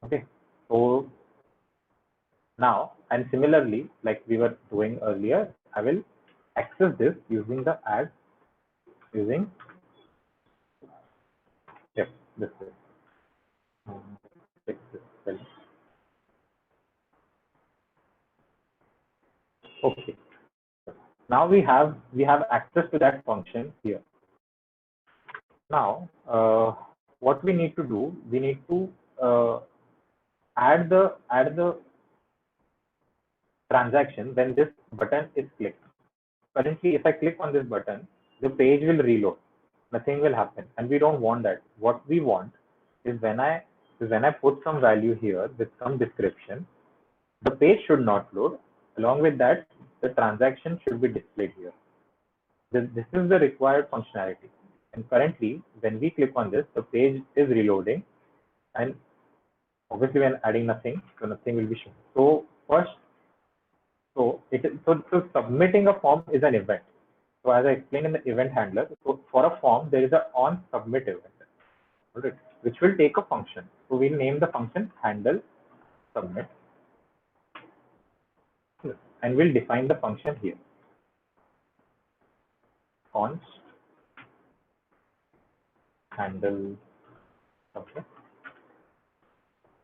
Okay. So now, and similarly, like we were doing earlier, I will access this using the add using this way. Okay. Now we have access to that function here. Now, what we need to do, we need to add the transaction when this button is clicked. Currently, if I click on this button, the page will reload. Nothing will happen, and we don't want that. What we want is when I put some value here with some description, the page should not load. Along with that, the transaction should be displayed here. This is the required functionality. And currently, when we click on this, the page is reloading, and obviously when adding nothing, so nothing will be shown. So first, so submitting a form is an event. So as I explained in the event handler, so for a form there is a on submit event, right, which will take a function. So we'll name the function handle submit, and we'll define the function here. Const handle submit.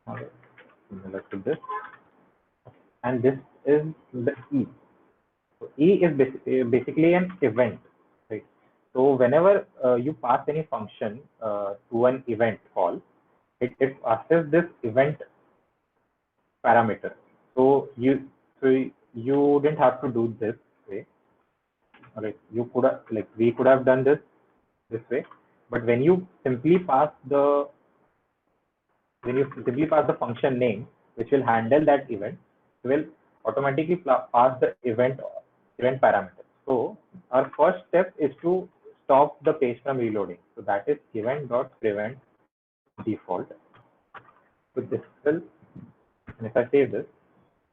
Okay. Similar to this, and this is the E. So E is basically an event, right? So whenever you pass any function to an event call, it passes this event parameter. So you didn't have to do this way. All right, you could have, like, we could have done this way, but when you simply pass the function name, which will handle that event, it will automatically pass the event parameter. So our first step is to stop the page from reloading. So that is event.prevent default. So this will, and if I save this,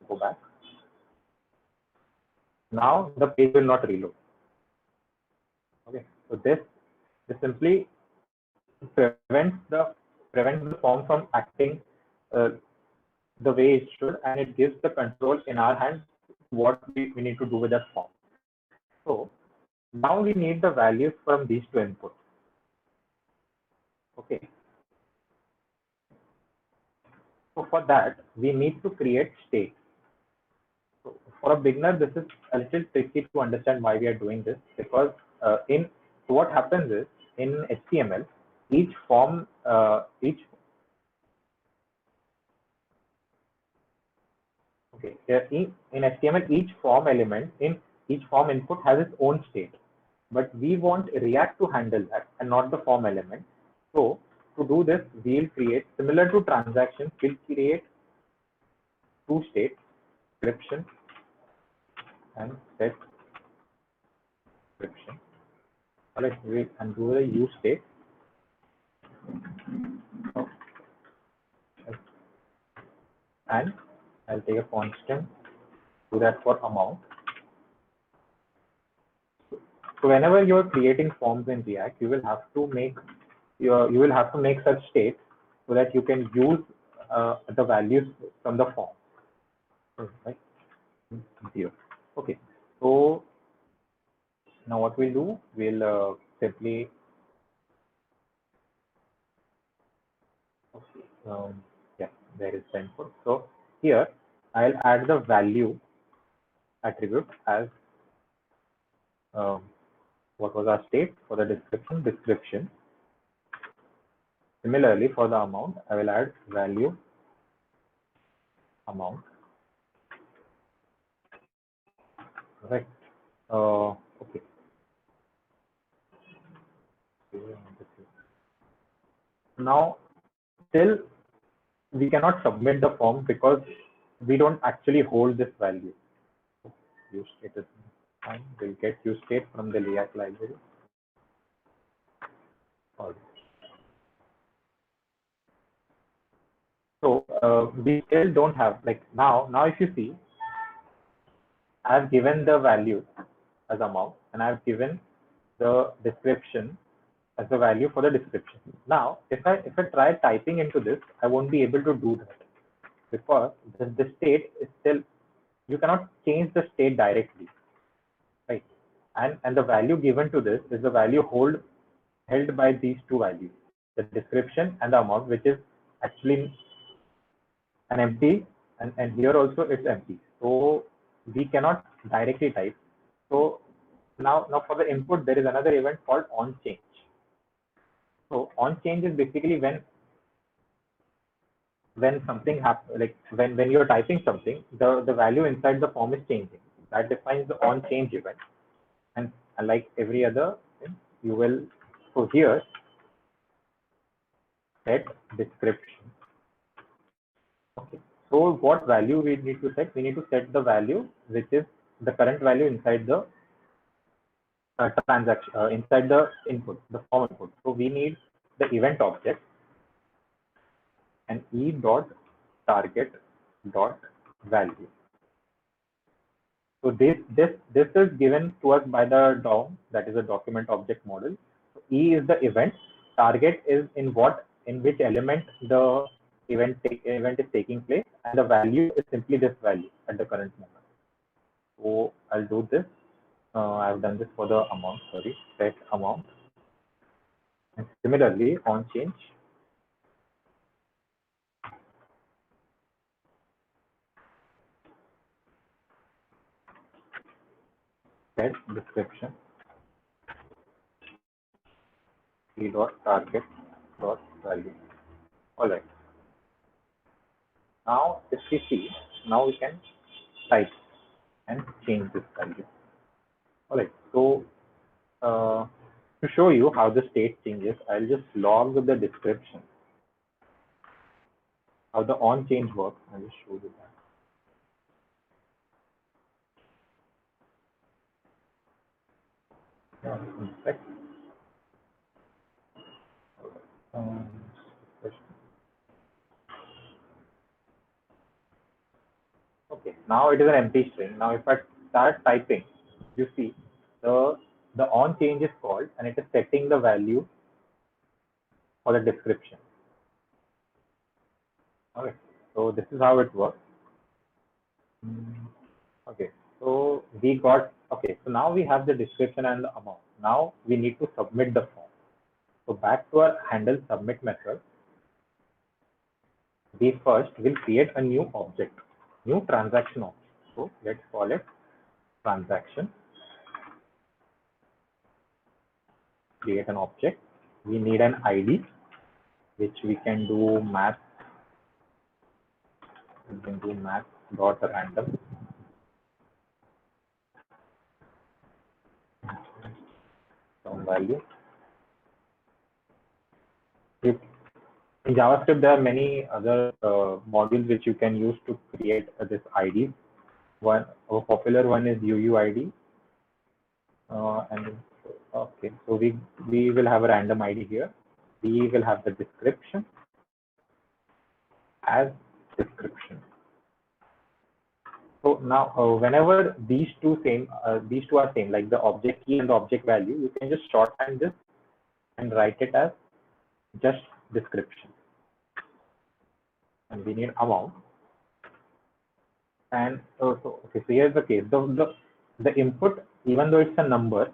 go back. Now the page will not reload. Okay, so this simply prevents the form from acting the way it should, and it gives the control in our hands what we need to do with that form. So now we need the values from these two inputs. Okay. So for that, we need to create state. So for a beginner, this is a little tricky to understand why we are doing this, because so what happens is in HTML, each form in HTML, each form element in each form input has its own state, but we want React to handle that and not the form element. So to do this, we'll create, similar to transactions, we'll create two states, description and set description. All right, wait, and do the use state. And I'll take a constant, do that for amount. So whenever you're creating forms in React, you will have to make such states so that you can use the values from the form. Right? 0. Okay. So now what we'll do, we'll simply Okay. Yeah, there is the input. So here I'll add the value attribute as what was our state for the description. Similarly, for the amount, I will add value amount. Right. Okay. Now, still we cannot submit the form because we don't actually hold this value. Use state is fine. We'll get use state from the React library. All right. So we still don't have, like, now if you see, I've given the value as amount and I've given the description as the value for the description. Now if I try typing into this, I won't be able to do that because the state is still, you cannot change the state directly, right? And the value given to this is the value held by these two values, the description and the amount, which is actually an empty, and here also it's empty. So we cannot directly type. So now for the input, there is another event called on change. So on change is basically when something happens, like when you're typing something, the value inside the form is changing. That defines the on change event. And like every other thing, you will, so here set description. Okay. So what value we need to set? We need to set the value which is the current value inside the transaction, inside the input, the form input. So we need the event object and e dot target dot value. So this is given to us by the DOM, that is a document object model. So E is the event, target is in which element the event is taking place, and the value is simply this value at the current moment. So I'll do this. I've done this for the amount, sorry, set amount. And similarly on change, set description, e dot target dot value. All right. Now if we see, now we can type and change this value. All right. So to show you how the state changes, I'll just log the description. How the on change works, I'll just show you that. Inspect. Okay, now it is an empty string. Now if I start typing, you see the on change is called and it is setting the value for the description. All right, so this is how it works. Okay, so we got, okay, so now we have the description and the amount. Now we need to submit the form. So back to our handle submit method, we first will create a new object, new transaction object. So let's call it transaction. Create an object. We need an ID, which we can do math. We can do math dot random. Some value. In JavaScript, there are many other modules which you can use to create this ID. One, a popular one is UUID. And okay, so we will have a random ID here. We will have the description as description. So now, whenever these two are same, like the object key and the object value, you can just shorthand this and write it as just description. And we need amount. And so here's the case. The input, even though it's a number,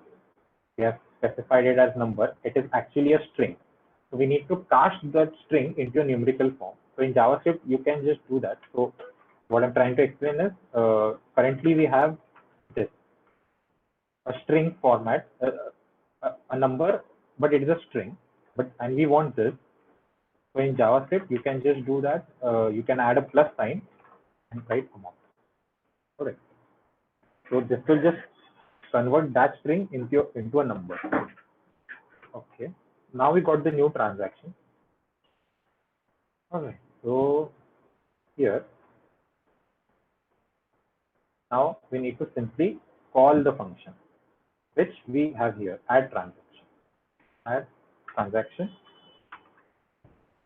we have specified it as number, it is actually a string. So we need to cast that string into a numerical form. So in JavaScript, you can just do that. So what I'm trying to explain is currently we have this a string format, a number, but it is a string. And we want this. So in JavaScript, you can just do that. You can add a plus sign and write amount. Correct. So this will just convert that string into a number. Okay. Now we got the new transaction. Okay. So here, now we need to simply call the function, which we have here, add transaction. Add transaction.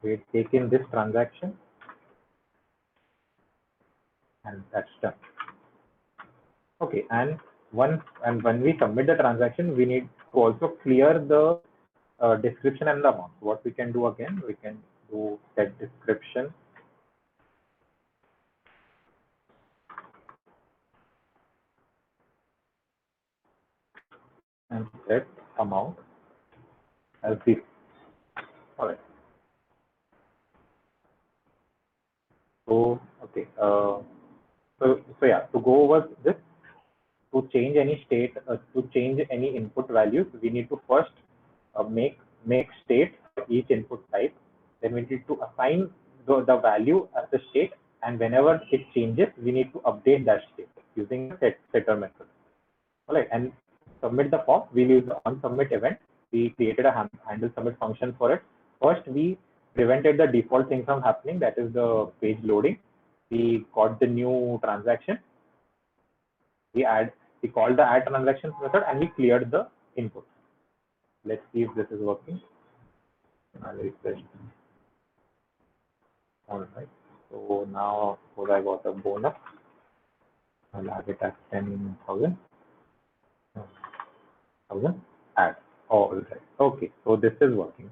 We take in this transaction, and that's done. Okay. And when we submit the transaction, we need to also clear the description and the amount. What we can do again, we can do set description and set amount as this. All right. So okay. So yeah. To go over this, to change any state, to change any input values, we need to first make state for each input type. Then we need to assign the value as a state, and whenever it changes, we need to update that state using the setter method. All right, and submit the form. We'll use the onSubmit event. We created a handle submit function for it. First, we prevented the default thing from happening, that is the page loading. We got the new transaction. We called the add transaction method, and we cleared the input. Let's see if this is working. I'll refresh. All right. So now, I got a bonus. I'll have it at 10,000. Add. All right. Okay. So this is working.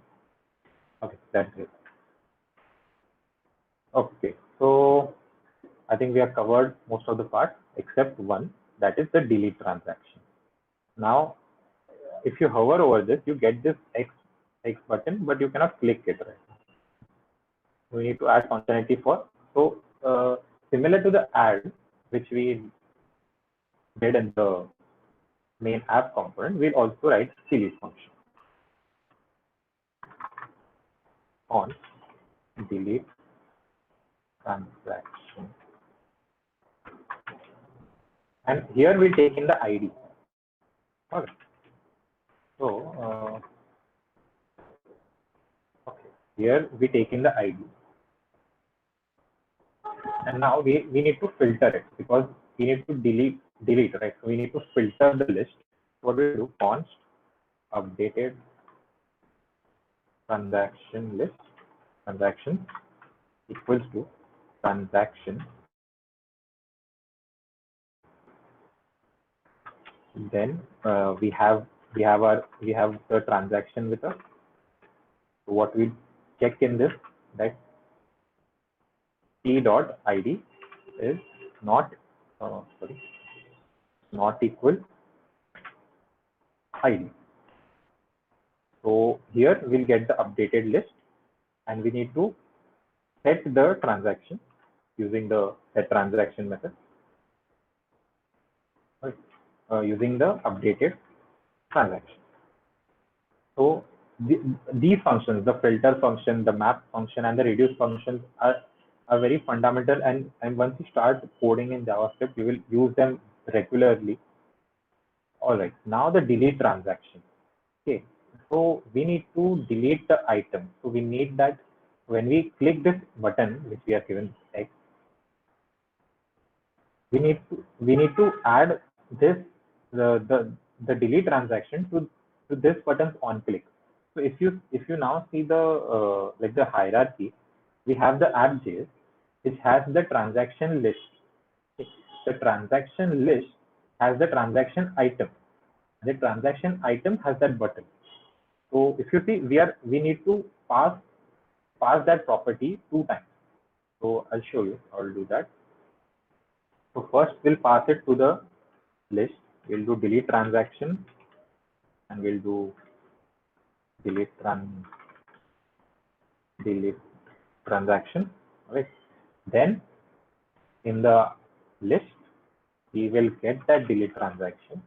Okay, that's it. Okay. So I think we have covered most of the parts except one, that is the delete transaction. Now, if you hover over this, you get this X button, but you cannot click it, right? We need to add functionality for. So similar to the add, which we did in the main app component, we'll also write delete function on delete transaction. And here we'll take in the ID. All right. So okay, here we take in the ID. And now we need to filter it because we need to delete, right? So we need to filter the list. What we do, const updated transaction list, transaction equals to transaction. Then we have the transaction with us. So what we check in this, that t.id is not equal ID. So here we'll get the updated list, and we need to set the transaction using the set transaction method, right? Using the updated transaction. So these functions, the filter function, the map function, and the reduce functions are very fundamental, and once you start coding in JavaScript, you will use them regularly. All right, now the delete transaction. Okay, so we need to delete the item. So we need that when we click this button, which we are given X, we need to add this the delete transaction to this button's on click. So if you now see the like the hierarchy, we have the app.js, which has the transaction list. The transaction list has the transaction item. The transaction item has that button. So if you see, we need to pass that property 2 times. So I'll show you. I'll do that. So first we'll pass it to the list. We'll do delete transaction, and we'll do delete delete transaction. Right. Then in the list, we will get that delete transaction.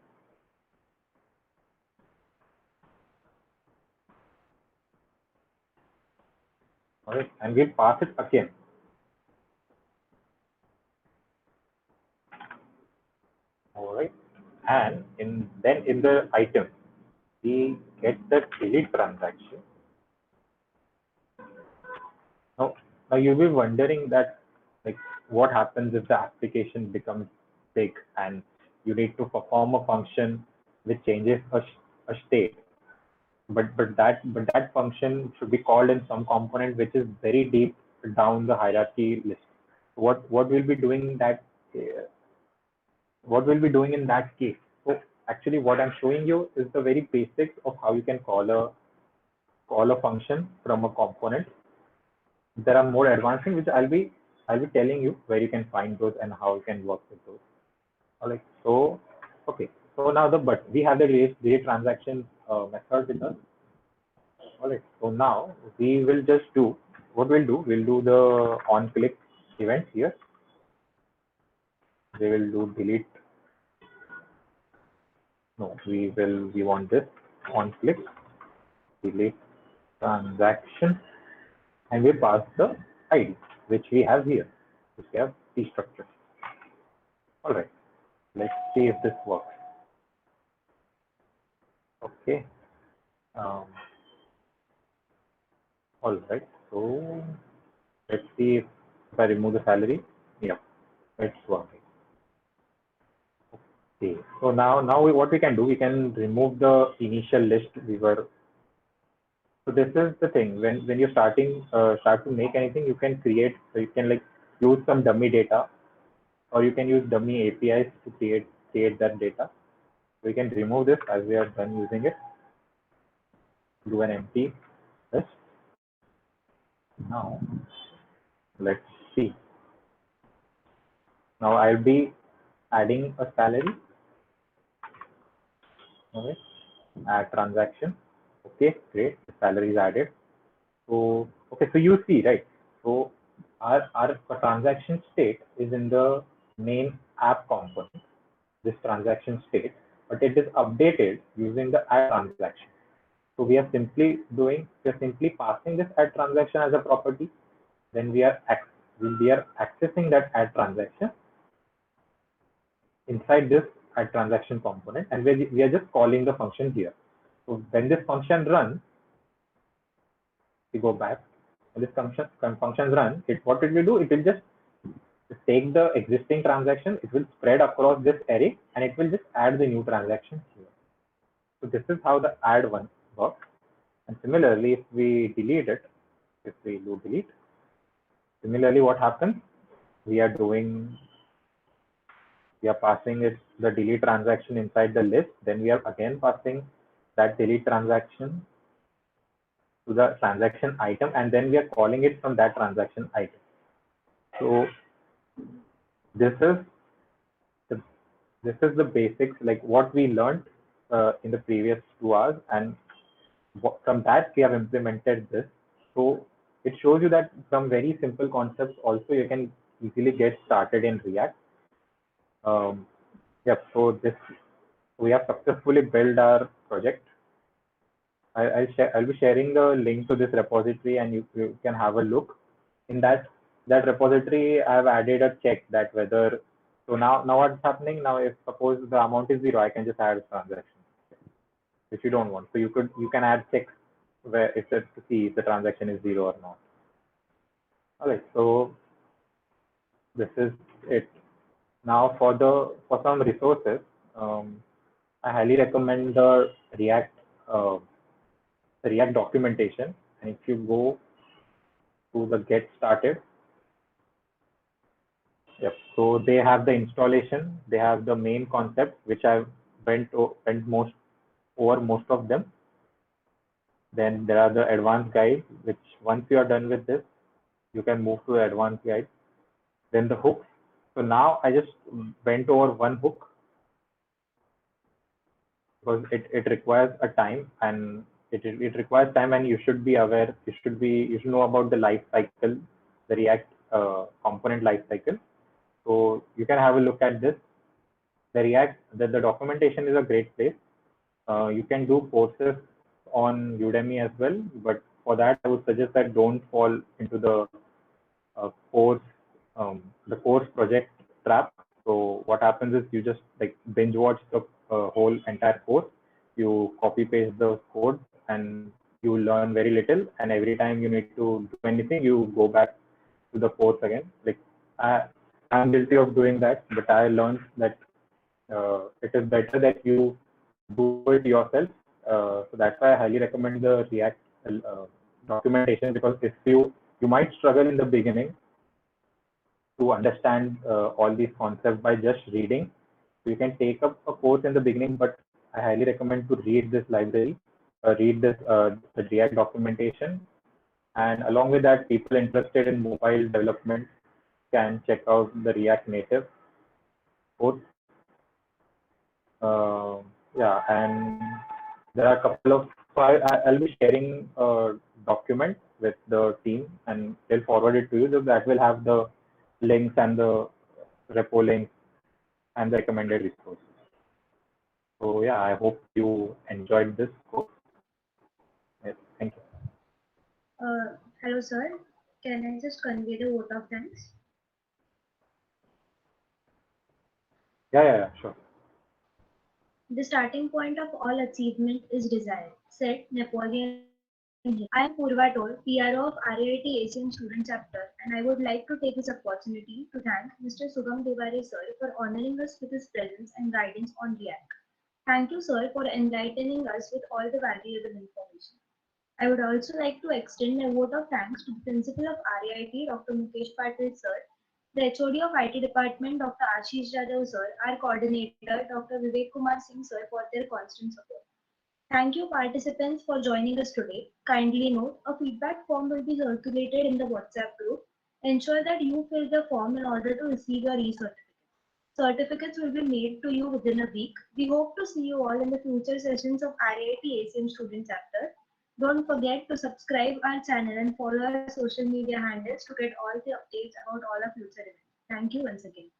All right, and we'll pass it again. All right, and then in the item, we get the delete transaction. Now you'll be wondering that, like, what happens if the application becomes big and you need to perform a function which changes a state, but that function should be called in some component which is very deep down the hierarchy list. What we'll be doing that what we'll be doing in that case? So actually, what I'm showing you is the very basics of how you can call a function from a component. There are more advanced things which I'll be telling you where you can find those and how you can work with those. All right. So okay. So now we have the delete transaction method with us. All right. So now we will just do what we'll do. We'll do the on click event here. We will do delete. No, we want this on click delete transaction, and we pass the ID which we have here, which we have C structure. All right. Let's see if this works. Okay. All right. So let's see if I remove the salary. Yeah, it's working. Okay. So now what we can do, we can remove the initial list we were. So this is the thing, when you're start to make anything, you can like use some dummy data, or you can use dummy APIs to create that data. We can remove this as we are done using it. Do an empty list. Now let's see. Now I'll be adding a salary. Okay. Add transaction. Okay, great. The salary is added. So okay, so you see, right? So our transaction state is in the main app component, this transaction state, but it is updated using the add transaction. So we are simply passing this add transaction as a property. Then we are accessing that add transaction inside this add transaction component, and we are just calling the function here. So when this function runs, we go back, and this function run, what it will do, it will just take the existing transaction, it will spread across this array, and it will just add the new transaction here. So this is how the add one works. And similarly, if we delete it, if we do delete, similarly what happens, we are passing it the delete transaction inside the list, then we are again passing that delete transaction to the transaction item, and then we are calling it from that transaction item. So this is the basics, like what we learned in the previous 2 hours, and from that we have implemented this. So it shows you that from very simple concepts also you can easily get started in React. So we have successfully built our project. I'll be sharing the link to this repository, and you can have a look. In that repository, I've added a check that whether, so now what's happening now, if suppose the amount is 0, I can just add a transaction if you don't want. So you can add checks where if to see if the transaction is 0 or not. All right, so this is it. Now for some resources, I highly recommend the React documentation. And if you go to the get started, yep. So they have the installation, they have the main concept, which I went over most of them. Then there are the advanced guides, which once you are done with this, you can move to the advanced guide. Then the hooks. So now I just went over one hook because it requires a time, and it requires time, and you should be aware. You should know about the life cycle, the React component life cycle. So you can have a look at this. The documentation is a great place. You can do courses on Udemy as well, but for that I would suggest that don't fall into course the course project trap. So what happens is you just like binge watch the whole entire course. You copy paste the code and you learn very little. And every time you need to do anything, you go back to the course again. Like I'm guilty of doing that, but I learned that it is better that you do it yourself. So that's why I highly recommend the React documentation, because if you might struggle in the beginning to understand all these concepts by just reading. So you can take up a course in the beginning, but I highly recommend to read this library, read this the React documentation, and along with that, people interested in mobile development can check out the React Native course. Uh, yeah, and there are a couple of, so I'll be sharing a document with the team and they'll forward it to you. So that will have the links and the repo links and the recommended resources. So yeah, I hope you enjoyed this course. Yes, thank you. Hello, sir. Can I just convey the vote of thanks? Yeah, sure. The starting point of all achievement is desire, said Napoleon Hill. I am Purva Tol, PRO of RAIT-ACM Student Chapter, and I would like to take this opportunity to thank Mr. Sugam Devare sir for honoring us with his presence and guidance on React. Thank you, sir, for enlightening us with all the valuable information. I would also like to extend my vote of thanks to the Principal of RAIT, Dr. Mukesh Patil sir, the HOD of IT Department, Dr. Ashish Jadhav sir, our coordinator, Dr. Vivek Kumar Singh sir, for their constant support. Thank you, participants, for joining us today. Kindly note, a feedback form will be circulated in the WhatsApp group. Ensure that you fill the form in order to receive your e-certificate. Certificates will be mailed to you within a week. We hope to see you all in the future sessions of RAIT-ACM Student Chapter. Don't forget to subscribe our channel and follow our social media handles to get all the updates about all our future events. Thank you once again.